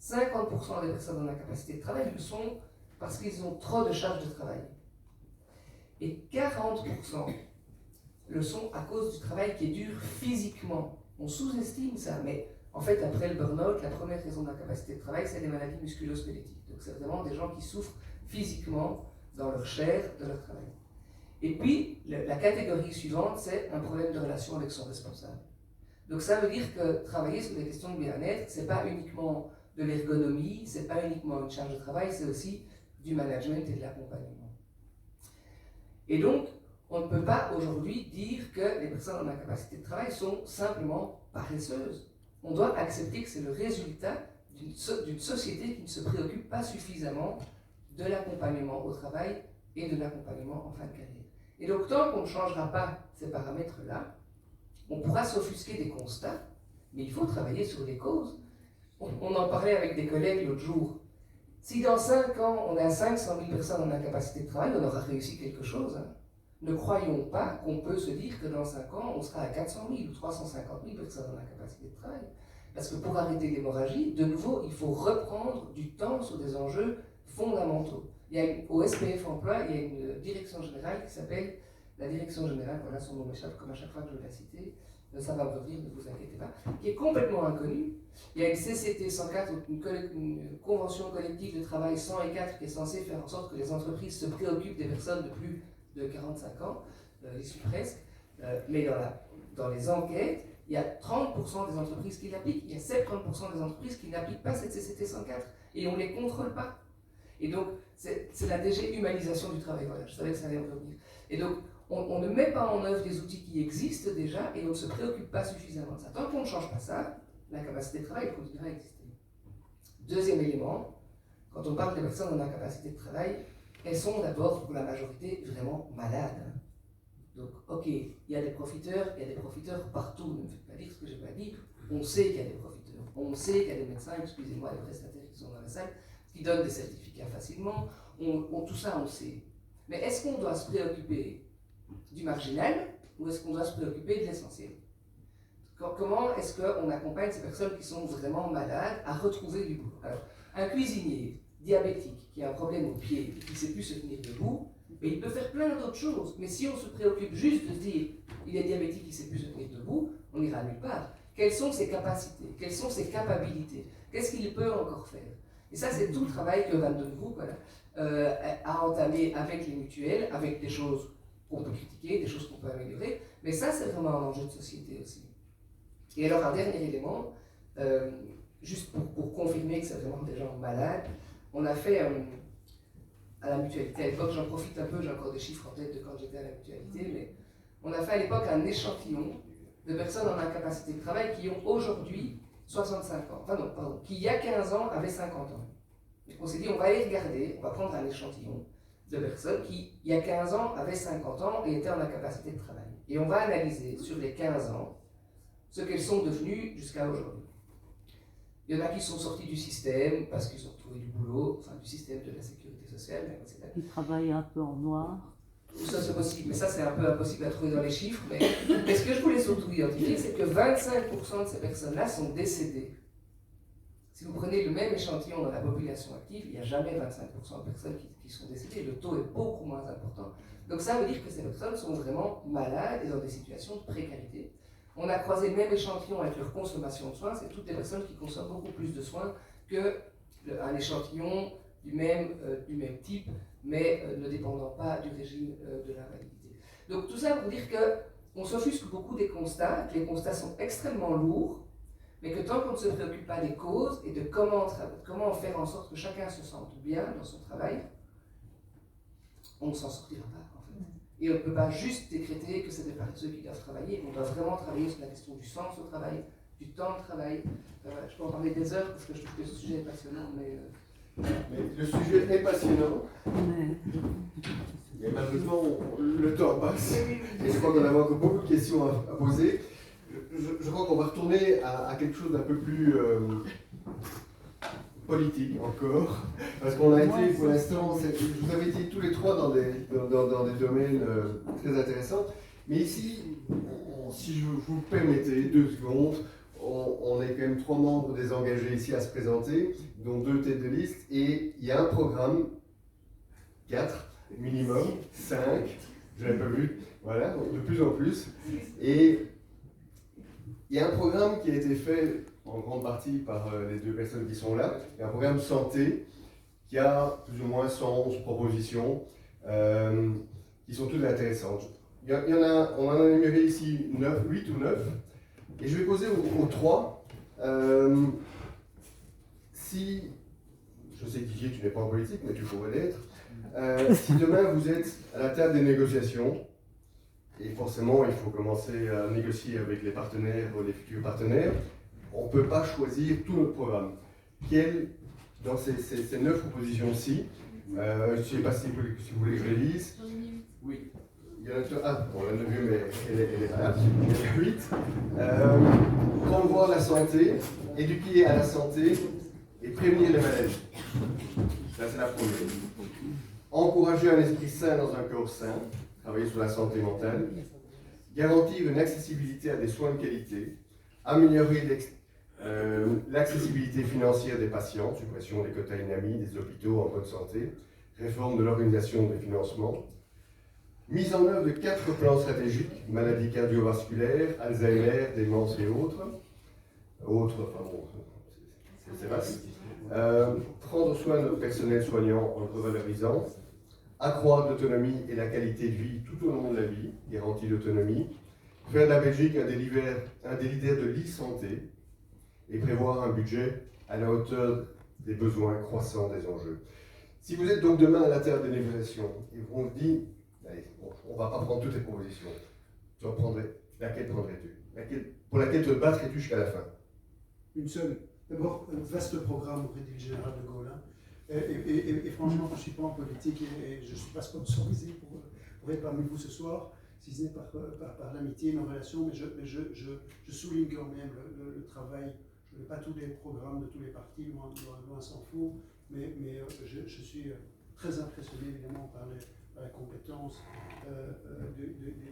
50% des personnes en incapacité de travail le sont parce qu'ils ont trop de charges de travail. Et 40% le sont à cause du travail qui est dur physiquement. On sous-estime ça, mais en fait, après le burn-out, la première raison d'incapacité de travail, c'est les maladies musculo-squelettiques. Donc c'est vraiment des gens qui souffrent physiquement dans leur chair de leur travail. Et puis, la catégorie suivante, c'est un problème de relation avec son responsable. Donc ça veut dire que travailler sur les questions de bien-être, c'est pas uniquement de l'ergonomie, c'est pas uniquement une charge de travail, c'est aussi du management et de l'accompagnement. Et donc, on ne peut pas aujourd'hui dire que les personnes en incapacité de travail sont simplement paresseuses. On doit accepter que c'est le résultat d'une société qui ne se préoccupe pas suffisamment de l'accompagnement au travail et de l'accompagnement en fin de carrière. Et donc, tant qu'on ne changera pas ces paramètres-là, on pourra s'offusquer des constats, mais il faut travailler sur les causes. On en parlait avec des collègues l'autre jour. Si dans 5 ans, on a 500 000 personnes en incapacité de travail, on aura réussi quelque chose. Hein. Ne croyons pas qu'on peut se dire que dans 5 ans, on sera à 400 000 ou 350 000 personnes en incapacité de travail. Parce que pour arrêter l'hémorragie, de nouveau, il faut reprendre du temps sur des enjeux fondamentaux. Au SPF Emploi, il y a une direction générale qui s'appelle la direction générale, voilà, son nom m'échappe comme à chaque fois que je vais la citer, ça va me revenir, ne vous inquiétez pas, qui est complètement inconnue. Il y a une CCT 104, une convention collective de travail 104 qui est censée faire en sorte que les entreprises se préoccupent des personnes de plus de 45 ans, j'y suis presque, mais dans les enquêtes, il y a 30% des entreprises qui l'appliquent, il y a 70% des entreprises qui n'appliquent pas cette CCT 104, et on ne les contrôle pas. Et donc, c'est la déghumanisation du travail, voilà, je savais que ça allait revenir. Et donc, on ne met pas en œuvre des outils qui existent déjà, et on ne se préoccupe pas suffisamment de ça. Tant qu'on ne change pas ça, l'incapacité de travail continuera à exister. Deuxième élément, quand on parle des personnes en incapacité de travail, elles sont d'abord, pour la majorité, vraiment malades. Donc, ok, il y a des profiteurs partout, ne me faites pas dire ce que je n'ai pas dit. On sait qu'il y a des profiteurs, on sait qu'il y a des médecins, excusez-moi, des prestataires qui sont dans la salle, qui donnent des certificats facilement, tout ça on sait. Mais est-ce qu'on doit se préoccuper du marginal ou est-ce qu'on doit se préoccuper de l'essentiel? Comment est-ce qu'on accompagne ces personnes qui sont vraiment malades à retrouver du boulot? Alors, un cuisinier diabétique qui a un problème au pied et qui ne sait plus se tenir debout, mais il peut faire plein d'autres choses. Mais si on se préoccupe juste de se dire il est diabétique, il ne sait plus se tenir debout, on n'ira nulle part. Quelles sont ses capacités? Quelles sont ses capacités? Qu'est-ce qu'il peut encore faire? Et ça, c'est tout le travail que Van den Broek a entamé avec les mutuelles, avec des choses qu'on peut critiquer, des choses qu'on peut améliorer. Mais ça, c'est vraiment un enjeu de société aussi. Et alors, un dernier élément, juste pour confirmer que c'est vraiment des gens malades, on a fait à la mutualité, à l'époque, j'en profite un peu, j'ai encore des chiffres en tête de quand j'étais à la mutualité, mais on a fait à l'époque un échantillon de personnes en incapacité de travail qui ont aujourd'hui 65 ans, enfin non, pardon, qui il y a 15 ans avaient 50 ans. Donc on s'est dit, on va aller regarder, on va prendre un échantillon de personnes qui, il y a 15 ans, avaient 50 ans et étaient en incapacité de travail. Et on va analyser sur les 15 ans ce qu'elles sont devenues jusqu'à aujourd'hui. Il y en a qui sont sortis du système parce qu'ils ont trouvé du boulot, enfin du système de la sécurité sociale, etc. Qui travaillent un peu en noir. Ça c'est possible, mais ça c'est un peu impossible à trouver dans les chiffres. Mais ce que je voulais surtout identifier, c'est que 25% de ces personnes-là sont décédées. Si vous prenez le même échantillon dans la population active, il n'y a jamais 25% de personnes qui sont décédées. Le taux est beaucoup moins important. Donc ça veut dire que ces personnes sont vraiment malades et dans des situations de précarité. On a croisé le même échantillon avec leur consommation de soins. C'est toutes les personnes qui consomment beaucoup plus de soins qu'un échantillon du même type, mais ne dépendant pas du régime de l'invalidité. Donc tout ça pour dire qu'on s'offusque beaucoup des constats, que les constats sont extrêmement lourds, mais que tant qu'on ne se préoccupe pas des causes et de comment faire en sorte que chacun se sente bien dans son travail, on ne s'en sortira pas en fait. Et on ne peut pas juste décréter que c'est des paresseux qui doivent travailler, on doit vraiment travailler sur la question du sens au travail, du temps de travail. Je peux en parler des heures parce que je trouve que ce sujet est passionnant, mais le sujet est passionnant. Et malheureusement, le temps passe. Et je crois qu'on a encore beaucoup de questions à poser. Je crois qu'on va retourner à quelque chose d'un peu plus politique encore. Parce qu'on a été, pour l'instant, vous avez été tous les trois dans des domaines très intéressants. Mais ici, si je vous permettez 2 secondes, on est quand même 3 membres désengagés ici à se présenter, dont 2 têtes de liste, et il y a un programme, 4 minimum, 5, je n'avais pas vu, voilà, de plus en plus. Et il y a un programme qui a été fait en grande partie par les 2 personnes qui sont là, il y a un programme santé qui a plus ou moins 111 propositions qui sont toutes intéressantes. On en a énuméré ici 8 ou 9. Et je vais poser aux 3, si, je sais Didier, tu n'es pas en politique, mais tu pourrais l'être, si demain vous êtes à la table des négociations, et forcément il faut commencer à négocier avec les partenaires ou les futurs partenaires, on ne peut pas choisir tout notre programme. Dans ces 9 propositions-ci, je ne sais pas si vous voulez que je les lise. Oui. Il y en a bon, la 9e, mais elle est là. Il y en a 8. Promouvoir la santé, éduquer à la santé et prévenir les maladies. Ça, c'est la première. Encourager un esprit sain dans un corps sain, travailler sur la santé mentale. Garantir une accessibilité à des soins de qualité. Améliorer l'accessibilité financière des patients, suppression des quotas INAMI, des hôpitaux en bonne santé. Réforme de l'organisation des financements. Mise en œuvre de 4 plans stratégiques, maladies cardiovasculaires, Alzheimer, démence et autres. Enfin bon, c'est vaste. Prendre soin de notre personnel soignant en le revalorisant. Accroître l'autonomie et la qualité de vie tout au long de la vie, garantie d'autonomie. Faire de la Belgique un des leaders de l'e-santé. Et prévoir un budget à la hauteur des besoins croissants des enjeux. Si vous êtes donc demain à la table des négociations et on vous dit allez, on ne va pas prendre toutes les propositions. Laquelle prendrais-tu? Pour laquelle te battrais-tu jusqu'à la fin? Une seule. D'abord, un vaste programme, aurait dit le général de Gaulle. Et franchement, je ne suis pas en politique et je ne suis pas sponsorisé pour être parmi vous ce soir, si ce n'est par l'amitié, nos relations, mais je souligne quand même le travail. Je ne veux pas tous les programmes de tous les partis, loin s'en faut, mais je suis très impressionné évidemment par par la compétence des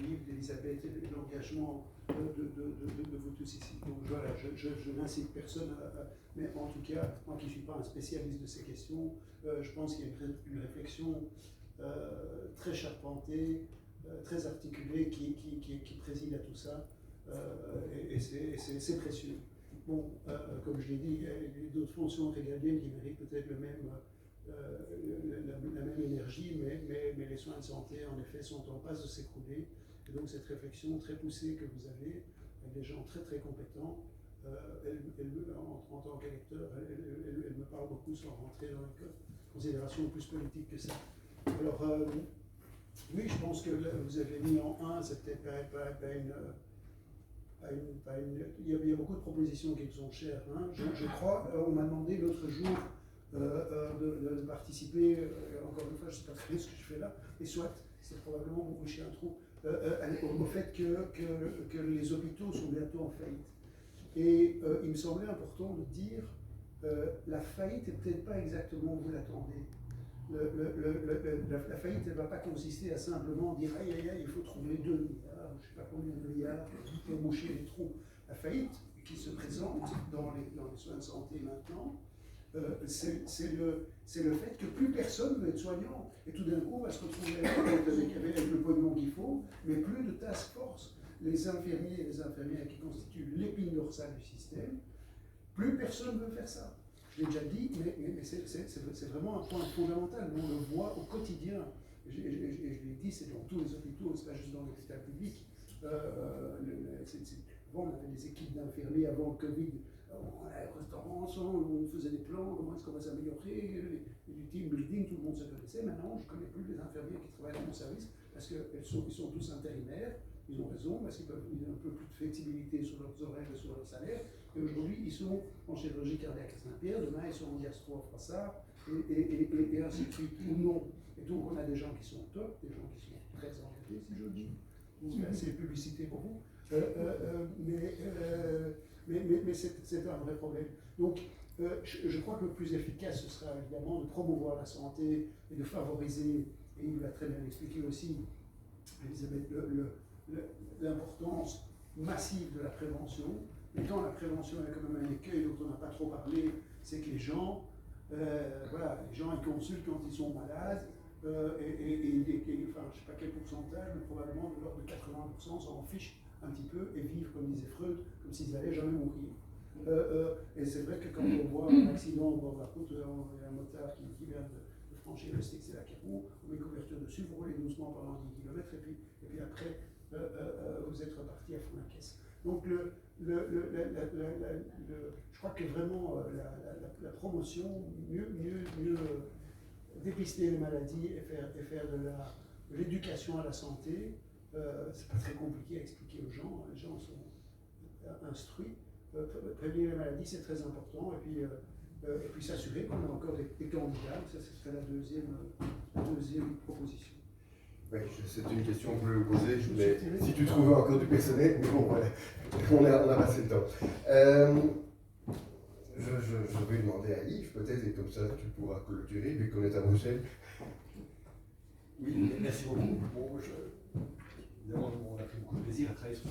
livres d'Elisabeth et de l'engagement de vous tous ici. Donc voilà, je n'incite personne mais en tout cas, moi qui ne suis pas un spécialiste de ces questions, je pense qu'il y a une réflexion très charpentée, très articulée qui préside à tout ça, et c'est précieux. Bon, comme je l'ai dit, il y a d'autres fonctions régaliennes qui méritent peut-être la même énergie, mais les soins de santé, en effet, sont en passe de s'écrouler. Et donc cette réflexion très poussée que vous avez, avec des gens très très compétents, en tant qu'électeur, elle me parle beaucoup sans rentrer dans une considération plus politique que ça. Alors, oui, je pense que vous avez mis en 1, c'est peut-être pas une... Il y a beaucoup de propositions qui me sont chères. Hein. Je crois, on m'a demandé l'autre jour de participer, encore une fois, je ne sais pas très bien ce que je fais là, et soit, c'est probablement vous boucher un trou, au fait que les hôpitaux sont bientôt en faillite. Et il me semblait important de dire, la faillite n'est peut-être pas exactement où vous l'attendez. La faillite, elle ne va pas consister à simplement dire aïe aïe aïe, il faut trouver 2 milliards, je ne sais pas combien de milliards pour boucher les trous. La faillite qui se présente dans les soins de santé maintenant, c'est le fait que plus personne ne veut être soignant. Et tout d'un coup, on va se retrouver avec le pognon qu'il faut, mais plus de task force. Les infirmiers et les infirmières qui constituent l'épine dorsale du système, plus personne ne veut faire ça. Je l'ai déjà dit, mais c'est vraiment un point fondamental. On le voit au quotidien. Et je l'ai dit, c'est dans tous les hôpitaux, c'est pas juste dans l'hôpital public. Avant, on avait des équipes d'infirmiers avant le Covid. On allait au restaurant ensemble, on faisait des plans, comment est-ce qu'on va s'améliorer, du team building, tout le monde se connaissait. Maintenant, je ne connais plus les infirmiers qui travaillent dans mon service parce qu'ils sont tous intérimaires. Ils ont raison, parce qu'ils ont un peu plus de flexibilité sur leurs horaires et sur leur salaire. Et aujourd'hui, ils sont en chirurgie cardiaque à Saint-Pierre, demain, ils sont en gastro à Froissart, et ainsi de suite, ou non. Et donc, on a des gens qui sont top, des gens qui sont très engagés, si je dis. C'est publicité pour vous. Mais c'est un vrai problème. Donc, je crois que le plus efficace, ce sera évidemment de promouvoir la santé et de favoriser, et il l'a très bien expliqué aussi, Elisabeth, l'importance massive de la prévention. Mais quand la prévention est quand même un écueil dont on n'a pas trop parlé, c'est que les gens, les gens ils consultent quand ils sont malades, enfin, je ne sais pas quel pourcentage, mais probablement de l'ordre de 80% s'en fichent un petit peu et vivent, comme disait Freud, comme s'ils n'allaient jamais mourir. Et c'est vrai que quand on voit un accident au bord de la route, il y a un motard qui vient de franchir le stick, c'est là qui roule, on met couverture dessus, vous roulez doucement pendant 10 km et puis après, vous êtes reparti à fond la caisse. Donc, je crois que vraiment la promotion, mieux dépister les maladies et faire de l'éducation à la santé, c'est pas très compliqué à expliquer aux gens. Les gens sont instruits. Prévenir les maladies, c'est très important. Et puis s'assurer qu'on a encore des candidats. Ça, ce serait la deuxième proposition. Oui, c'est une question que je voulais vous poser, mais si tu trouvais encore du personnel, mais bon, voilà, on a passé le temps. Je vais demander à Yves, peut-être, et comme ça tu pourras clôturer, vu qu'on est à Bruxelles. Oui, merci beaucoup. Bon, évidemment, on a pris beaucoup de plaisir à travailler sur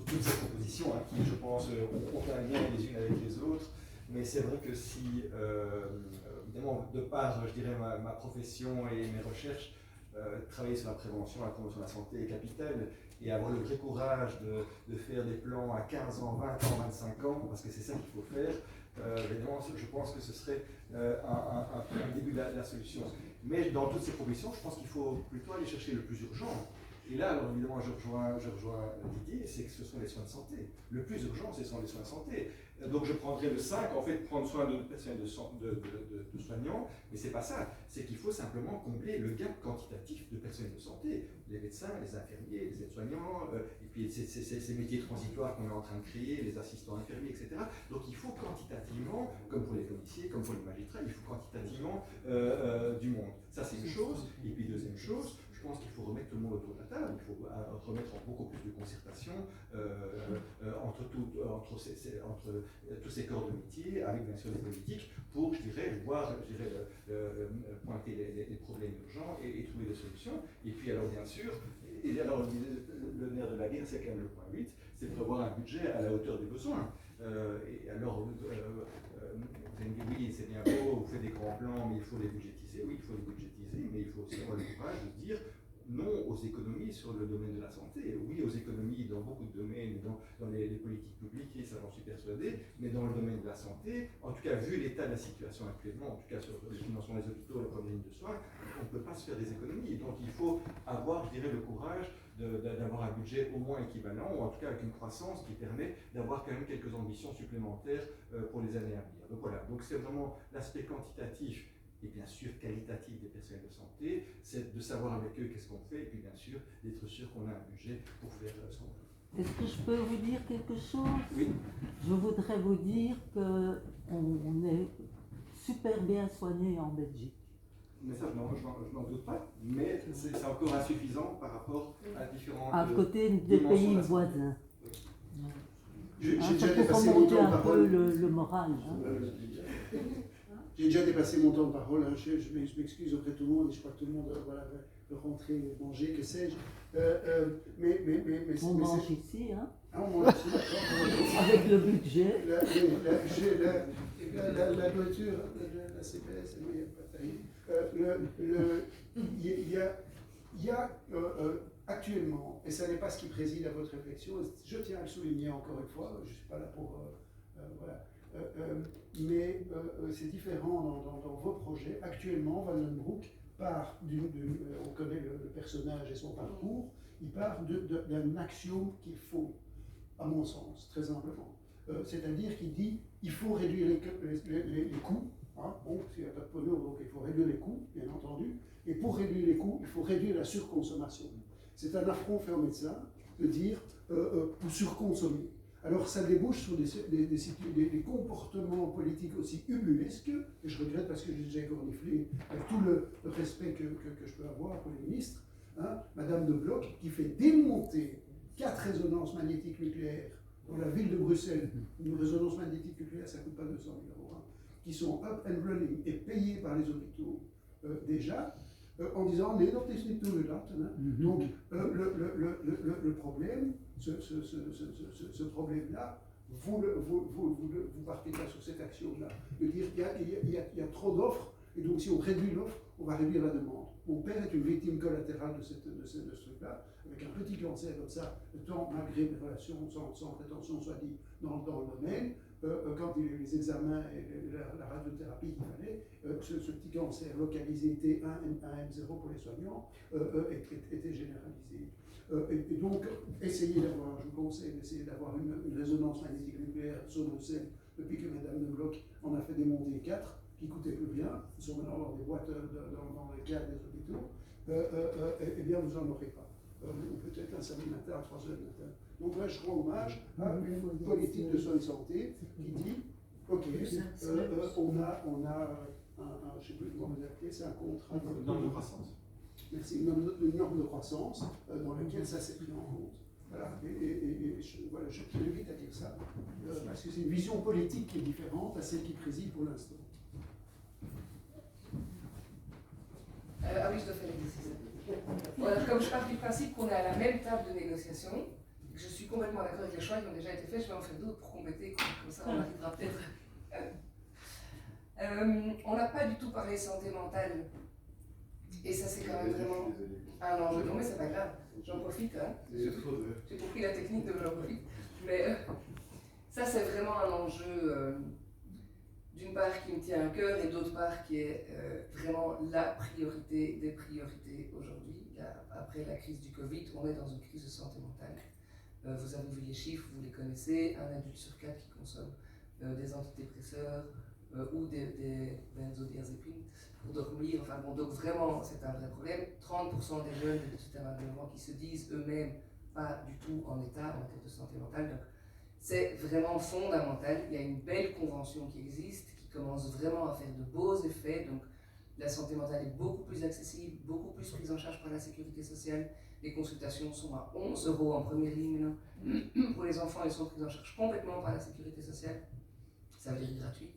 toutes ces propositions, hein, qui, je pense, ont un lien les unes avec les autres. Mais c'est vrai que si, évidemment, de par, je dirais, ma profession et mes recherches, travailler sur la prévention, la promotion de la santé est capital, et avoir le vrai courage de faire des plans à 15 ans, 20 ans, 25 ans, parce que c'est ça qu'il faut faire, évidemment, je pense que ce serait un début de la solution. Mais dans toutes ces propositions, je pense qu'il faut plutôt aller chercher le plus urgent. Et là, alors évidemment, je rejoins l'idée, c'est que ce sont les soins de santé. Le plus urgent, ce sont les soins de santé. Donc je prendrai le 5, en fait, prendre soin de personnel de soignants, mais c'est pas ça. C'est qu'il faut simplement combler le gap quantitatif de personnel de santé. Les médecins, les infirmiers, les aides-soignants, et puis ces métiers transitoires qu'on est en train de créer, les assistants infirmiers, etc. Donc il faut quantitativement, comme pour les policiers, comme pour les magistrats, il faut quantitativement du monde. Ça c'est une chose. Et puis deuxième chose, je pense qu'il faut remettre tout le monde autour de la table, il faut remettre beaucoup plus de concertation entre tous ces corps de métier, avec bien sûr les politiques, pour, je dirais, pointer les problèmes urgents et trouver des solutions. Et puis alors bien sûr, le nerf de la guerre, c'est quand même le point 8, c'est de prévoir un budget à la hauteur des besoins. Et alors, vous allez me dire, oui, c'est bien beau, vous faites des grands plans, mais il faut les budgétiser. Oui, il faut les budgétiser, mais il faut aussi avoir le courage de dire non aux économies sur le domaine de la santé, oui aux économies dans beaucoup de domaines, dans les politiques publiques, et ça j'en suis persuadé, mais dans le domaine de la santé, en tout cas vu l'état de la situation actuellement, en tout cas sur le financement des hôpitaux, la première ligne de soins, on ne peut pas se faire des économies. Et donc il faut avoir, je dirais, le courage d'avoir un budget au moins équivalent, ou en tout cas avec une croissance qui permet d'avoir quand même quelques ambitions supplémentaires pour les années à venir. Donc voilà, donc c'est vraiment l'aspect quantitatif et bien sûr qualitatif des personnels de santé, c'est de savoir avec eux qu'est-ce qu'on fait, et puis bien sûr d'être sûr qu'on a un budget pour faire ce qu'on veut. Est-ce que je peux vous dire quelque chose? Oui. Je voudrais vous dire qu'on est super bien soigné en Belgique. Mais ça, je n'en doute pas, mais c'est encore insuffisant par rapport à différents... À côté des pays voisins. J'ai Ça déjà peut dépassé mon remonter temps de un peu parole. le moral. Hein. J'ai déjà dépassé mon temps de parole, hein. Je m'excuse auprès de tout le monde, et je crois que tout le monde voilà, veut rentrer, manger, que sais-je. On mange ici, hein. Ah, on mange ici, d'accord. Avec le budget. La nourriture, la CPS, il n'y a pas terrible. Il y a actuellement, et ce n'est pas ce qui préside à votre réflexion, je tiens à le souligner encore une fois, je ne suis pas là pour... voilà. Mais c'est différent dans vos projets. Actuellement, Wallenbroek part on connaît le personnage et son parcours, il part d'un axiome qu'il faut, à mon sens, très simplement. C'est-à-dire qu'il dit il faut réduire les coûts. Hein, bon, s'il n'y a pas de pognon, donc il faut réduire les coûts, bien entendu. Et pour réduire les coûts, il faut réduire la surconsommation. C'est un affront fait aux médecins de dire pour surconsommer. Alors ça débouche sur des comportements politiques aussi ubuesques, et je regrette parce que j'ai déjà corniflé avec tout le respect que je peux avoir pour les ministres, hein, Madame de Bloch, qui fait démonter 4 résonances magnétiques nucléaires dans la ville de Bruxelles. Une résonance magnétique nucléaire, ça ne coûte pas 200 000 €, hein, qui sont up and running et payées par les hôpitaux déjà, en disant mais non, c'est tout le date. Donc le problème, ce problème-là, vous partez pas sur cette action-là, de dire il y a trop d'offres, et donc si on réduit l'offre, on va réduire la demande. Mon père est une victime collatérale de ce truc-là, avec un petit cancer comme ça, tant malgré mes relations, sans prétention soit dit, dans le domaine, quand il y a eu les examens et la radiothérapie qu'il fallait, ce petit cancer localisé T1, M0 pour les soignants était généralisé. Et donc, je vous conseille d'essayer d'avoir une résonance magnétique nucléaire sur Bruxelles, depuis que Madame de Bloch en a fait démonter 4, qui ne coûtaient plus rien, ils sont maintenant dans des boîtes dans les cadres des hôpitaux, eh bien vous n'en aurez pas. Ou peut-être un samedi matin à 3h du matin. Donc là, je rends hommage à une politique de soins de santé qui dit, ok, on a je ne sais plus comment vous appelez, c'est un contrat. Une norme de croissance. Merci, une norme de croissance dans laquelle ça s'est pris en compte. Voilà, je t'invite à dire ça, parce que c'est une vision politique qui est différente à celle qui préside pour l'instant. Ah oui, je dois faire l'exercice. Voilà, comme je pars du principe qu'on est à la même table de négociation, que je suis complètement d'accord avec les choix qui ont déjà été faits, je vais en faire d'autres pour compléter, comme ça on arrivera peut-être. On n'a pas du tout parlé santé mentale, et ça c'est quand même vraiment un enjeu. Non mais c'est pas grave, j'en profite, hein. J'ai compris la technique de j'en profite. Mais ça c'est vraiment un enjeu, d'une part qui me tient à cœur et d'autre part qui est vraiment la priorité des priorités aujourd'hui. Après la crise du Covid, on est dans une crise de santé mentale. Vous avez vu les chiffres, vous les connaissez, un adulte sur 4 qui consomme des antidépresseurs ou des benzodiazépines pour dormir. Enfin bon, donc vraiment c'est un vrai problème. 30% des jeunes de tout un qui se disent eux-mêmes pas du tout en état en termes de santé mentale. Donc, c'est vraiment fondamental. Il y a une belle convention qui existe, qui commence vraiment à faire de beaux effets. Donc, La santé mentale est beaucoup plus accessible, beaucoup plus prise en charge par la sécurité sociale. Les consultations sont à 11 € en première ligne. Pour les enfants, elles sont prises en charge complètement par la sécurité sociale. Ça veut dire gratuit,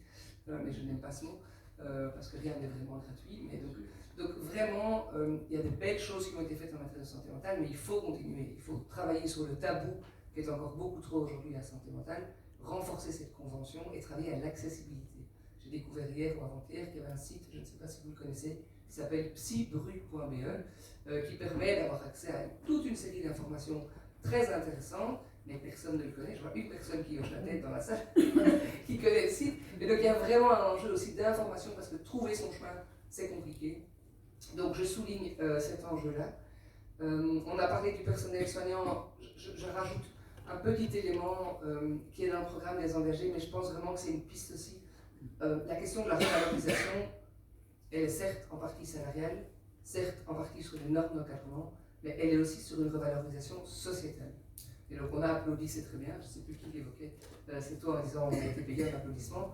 mais je n'aime pas ce mot, parce que rien n'est vraiment gratuit. Mais donc vraiment, il y a de belles choses qui ont été faites en matière de santé mentale, mais il faut continuer. Il faut travailler sur le tabou qui est encore beaucoup trop aujourd'hui la santé mentale, renforcer cette convention et travailler à l'accessibilité. J'ai découvert hier ou avant-hier qu'il y avait un site, je ne sais pas si vous le connaissez, qui s'appelle psybru.be, qui permet d'avoir accès à toute une série d'informations très intéressantes, mais personne ne le connaît. Je vois une personne qui hoche la tête dans la salle, qui connaît le site. Et donc il y a vraiment un enjeu aussi d'information, parce que trouver son chemin, c'est compliqué. Donc je souligne cet enjeu-là. On a parlé du personnel soignant, je rajoute un petit élément qui est dans le programme des engagés, mais je pense vraiment que c'est une piste aussi. La question de la revalorisation, elle est certes en partie salariale, certes en partie sur les normes d'encadrement, mais elle est aussi sur une revalorisation sociétale. Et donc on a applaudi, c'est très bien, je ne sais plus qui l'évoquait, c'est toi en disant on a été payé un applaudissement.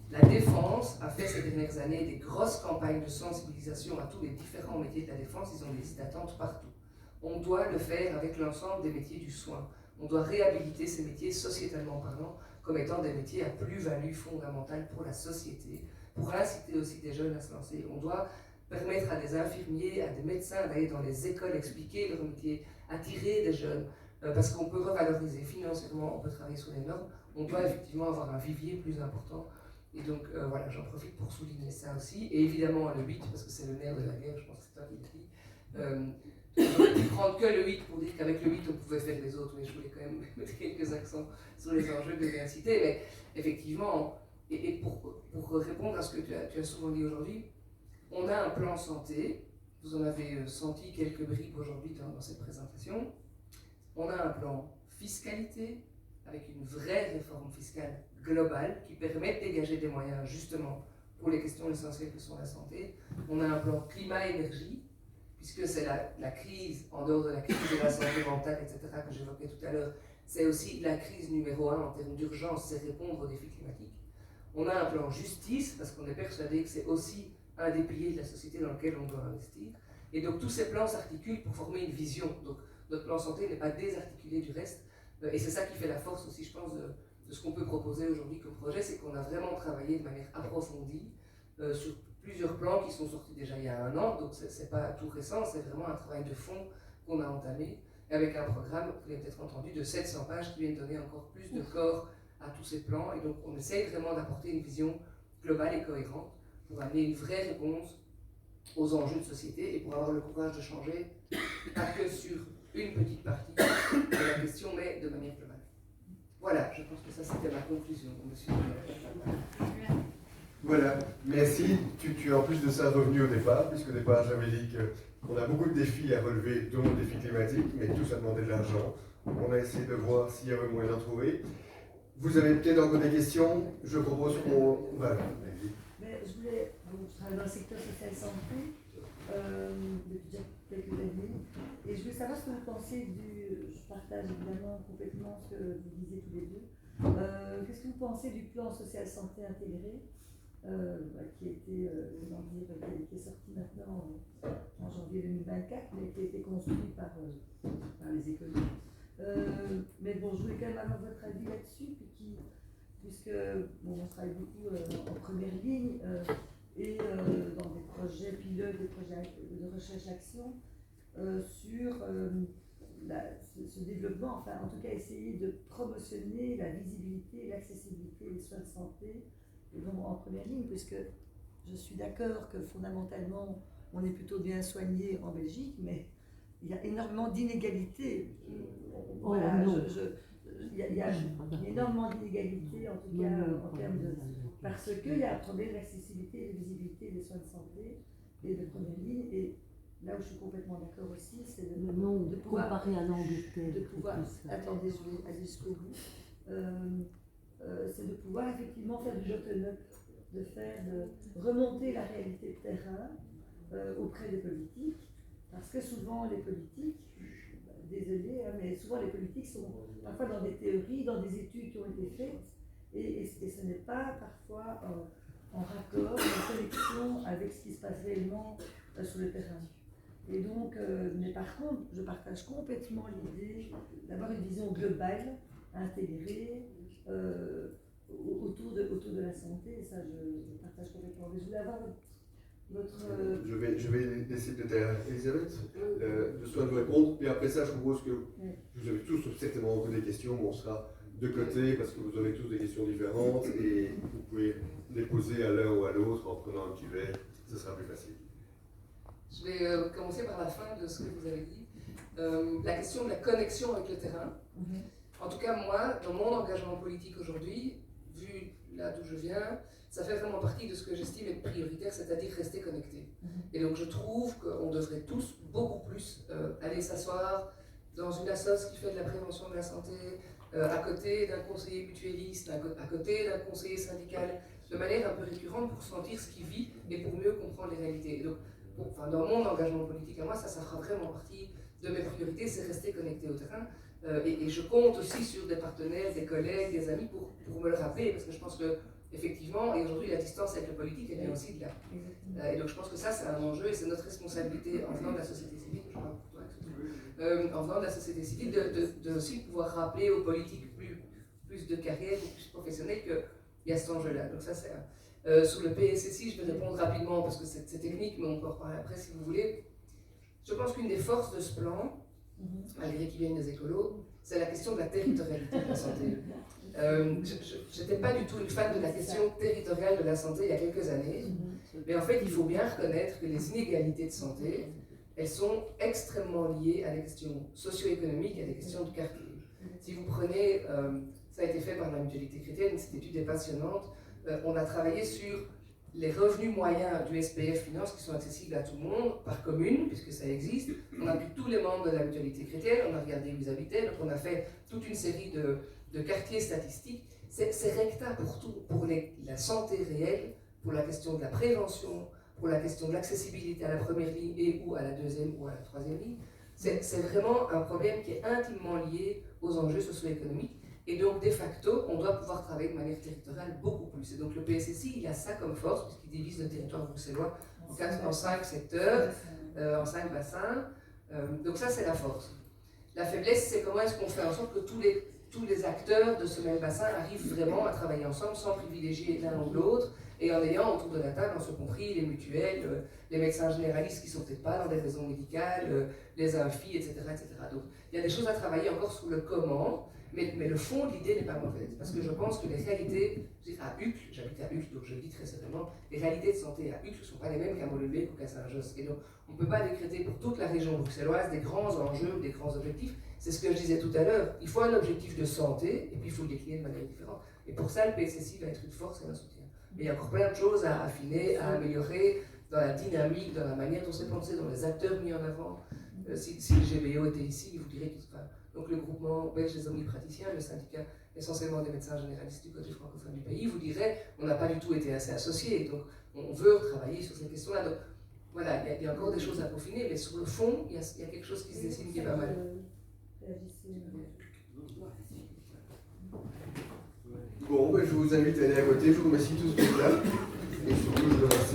La Défense a fait ces dernières années des grosses campagnes de sensibilisation à tous les différents métiers de la Défense, ils ont des listes d'attente partout. On doit le faire avec l'ensemble des métiers du soin. On doit réhabiliter ces métiers, sociétalement parlant, comme étant des métiers à plus-value fondamentale pour la société, pour inciter aussi des jeunes à se lancer. On doit permettre à des infirmiers, à des médecins d'aller dans les écoles, expliquer leur métier, attirer des jeunes, parce qu'on peut revaloriser financièrement, on peut travailler sur les normes, on doit effectivement avoir un vivier plus important. Et donc voilà, j'en profite pour souligner ça aussi. Et évidemment le 8, parce que c'est le nerf de la guerre, je pense que c'est toi qui l'as dit. Je voulais prendre que le 8 pour dire qu'avec le 8 on pouvait faire les autres, mais je voulais quand même mettre quelques accents sur les enjeux que j'ai cités. Mais effectivement, et pour répondre à ce que tu as souvent dit aujourd'hui, on a un plan santé, vous en avez senti quelques bribes aujourd'hui dans cette présentation. On a un plan fiscalité, avec une vraie réforme fiscale globale qui permet de dégager des moyens justement pour les questions essentielles que sont la santé. On a un plan climat-énergie, puisque c'est la crise, en dehors de la crise de la santé mentale, etc., que j'évoquais tout à l'heure, c'est aussi la crise numéro 1 en termes d'urgence, c'est répondre aux défis climatiques. On a un plan justice, parce qu'on est persuadé que c'est aussi un des piliers de la société dans lequel on doit investir. Et donc tous ces plans s'articulent pour former une vision. Donc notre plan santé n'est pas désarticulé du reste. Et c'est ça qui fait la force aussi, je pense, de ce qu'on peut proposer aujourd'hui comme projet, c'est qu'on a vraiment travaillé de manière approfondie sur plusieurs plans qui sont sortis déjà il y a 1 an, donc c'est pas tout récent, c'est vraiment un travail de fond qu'on a entamé, avec un programme, vous l'avez peut-être entendu, de 700 pages qui vient donner encore plus de corps à tous ces plans. Et donc on essaye vraiment d'apporter une vision globale et cohérente pour amener une vraie réponse aux enjeux de société et pour avoir le courage de changer, pas que sur une petite partie de la question, mais de manière globale. Voilà, je pense que ça c'était ma conclusion, monsieur. Voilà, merci. Tu es en plus de ça revenu au départ, puisqu'au départ j'avais dit qu'on a beaucoup de défis à relever, dont le défi climatique, mais tout ça demandait de l'argent. On a essayé de voir s'il y avait moyen d'en trouver. Vous avez peut-être encore des questions? Je propose qu'on... Voilà. Mais je voulais, je travaille dans le secteur social santé depuis déjà quelques années, et je voulais savoir ce que vous pensez je partage évidemment complètement ce que vous disiez tous les deux. Qu'est-ce que vous pensez du plan social santé intégré qui a été, qui est sorti maintenant en janvier 2024, mais qui a été construit par les économies. Mais bon, je voulais quand même avoir votre avis là-dessus, puisque on travaille beaucoup en première ligne et dans des projets pilotes, des projets de recherche-action sur ce développement, enfin en tout cas essayer de promotionner la visibilité et l'accessibilité des soins de santé, et donc en première ligne, puisque je suis d'accord que fondamentalement on est plutôt bien soigné en Belgique, mais il y a énormément d'inégalités. Voilà, il y a énormément d'inégalités, en tout cas en termes de... Parce qu'il y a un problème d'accessibilité et de visibilité des soins de santé et de première ligne. Et là où je suis complètement d'accord aussi, c'est de pouvoir comparer à l'Angleterre. De pouvoir, attendez, je vais aller jusqu'au bout. C'est de pouvoir effectivement faire du bottom-up, de remonter la réalité de terrain auprès des politiques. Parce que souvent les politiques, désolé, mais souvent les politiques sont parfois dans des théories, dans des études qui ont été faites, et ce n'est pas parfois en raccord, en connexion avec ce qui se passe réellement sur le terrain. Et donc, mais par contre, je partage complètement l'idée d'avoir une vision globale, intégrée, autour de la santé, et ça je partage complètement. Mais je voulais avoir votre... Je vais laisser peut-être à Elisabeth le soin de vous répondre, et après ça je propose que vous avez tous certainement des questions, mais on sera de côté parce que vous avez tous des questions différentes et vous pouvez les poser à l'un ou à l'autre en prenant un petit verre, ce sera plus facile. Je vais commencer par la fin de ce que vous avez dit. La question de la connexion avec le terrain. En tout cas, moi, dans mon engagement politique aujourd'hui, vu là d'où je viens, ça fait vraiment partie de ce que j'estime être prioritaire, c'est-à-dire rester connecté. Et donc je trouve qu'on devrait tous beaucoup plus aller s'asseoir dans une assoce qui fait de la prévention de la santé, à côté d'un conseiller mutualiste, à côté d'un conseiller syndical, de manière un peu récurrente pour sentir ce qu'il vit et pour mieux comprendre les réalités. Et donc, dans mon engagement politique à moi, ça fera vraiment partie de mes priorités, c'est rester connecté au terrain. Et je compte aussi sur des partenaires, des collègues, des amis pour me le rappeler, parce que je pense que effectivement, et aujourd'hui la distance avec le politique, elle vient aussi de là. Et donc je pense que ça c'est un enjeu et c'est notre responsabilité en venant de la société civile, je parle pour toi, en venant de la société civile, de aussi pouvoir rappeler aux politiques plus de carrière, plus professionnels qu'il y a cet enjeu-là. Donc ça c'est sur le PSSI, je vais répondre rapidement parce que c'est technique, mais on peut en reparler après si vous voulez. Je pense qu'une des forces de ce plan, malgré qu'il vienne des écolos, c'est la question de la territorialité de la santé. Je n'étais pas du tout une fan de la question territoriale de la santé il y a quelques années, mais en fait il faut bien reconnaître que les inégalités de santé, elles sont extrêmement liées à des questions socio-économiques et à des questions de quartier. Si vous prenez, ça a été fait par la Mutualité chrétienne, cette étude est passionnante, on a travaillé sur les revenus moyens du SPF Finance qui sont accessibles à tout le monde, par commune, puisque ça existe. On a pris tous les membres de la Mutualité chrétienne, on a regardé où ils habitaient, donc on a fait toute une série de quartiers statistiques. C'est recta pour tout, pour la santé réelle, pour la question de la prévention, pour la question de l'accessibilité à la première ligne et ou à la deuxième ou à la troisième ligne. C'est vraiment un problème qui est intimement lié aux enjeux socio-économiques. Et donc, de facto, on doit pouvoir travailler de manière territoriale beaucoup plus. Et donc, le PSSI, il a ça comme force, puisqu'il divise le territoire bruxellois en 5 secteurs, en 5 bassins. Donc ça, c'est la force. La faiblesse, c'est comment est-ce qu'on fait en sorte que tous les acteurs de ce même bassin arrivent vraiment à travailler ensemble sans privilégier l'un ou l'autre, et en ayant autour de la table, en ce compris, les mutuelles, les médecins généralistes qui ne sont peut-être pas dans des raisons médicales, les infis, etc., etc. Donc, il y a des choses à travailler encore sur le comment. Mais le fond de l'idée n'est pas mauvaise, parce que je pense que les réalités, à Uccle, j'habite à Uccle, donc je le dis très certainement, les réalités de santé à Uccle ne sont pas les mêmes qu'à Molenbeek ou qu'à Saint-Josse. Et donc, on ne peut pas décréter pour toute la région bruxelloise des grands enjeux, des grands objectifs. C'est ce que je disais tout à l'heure. Il faut un objectif de santé, et puis il faut le décliner de manière différente. Et pour ça, le PSSI va être une force et un soutien. Mais il y a encore plein de choses à affiner, à améliorer dans la dynamique, dans la manière dont c'est pensé, dans les acteurs mis en avant. Si le GBO était ici, il vous dirait qu'il se passe. Donc le groupement belge des omnipraticiens, le syndicat essentiellement des médecins généralistes du côté francophone du pays, vous dirait on n'a pas du tout été assez associés, donc on veut travailler sur ces questions-là. Donc voilà, il y a encore des choses à peaufiner, mais sur le fond, il y a quelque chose qui se dessine qui est pas mal. Bon, ben, je vous invite à aller à côté, je vous remercie tous pour ça, et surtout je vous remercie.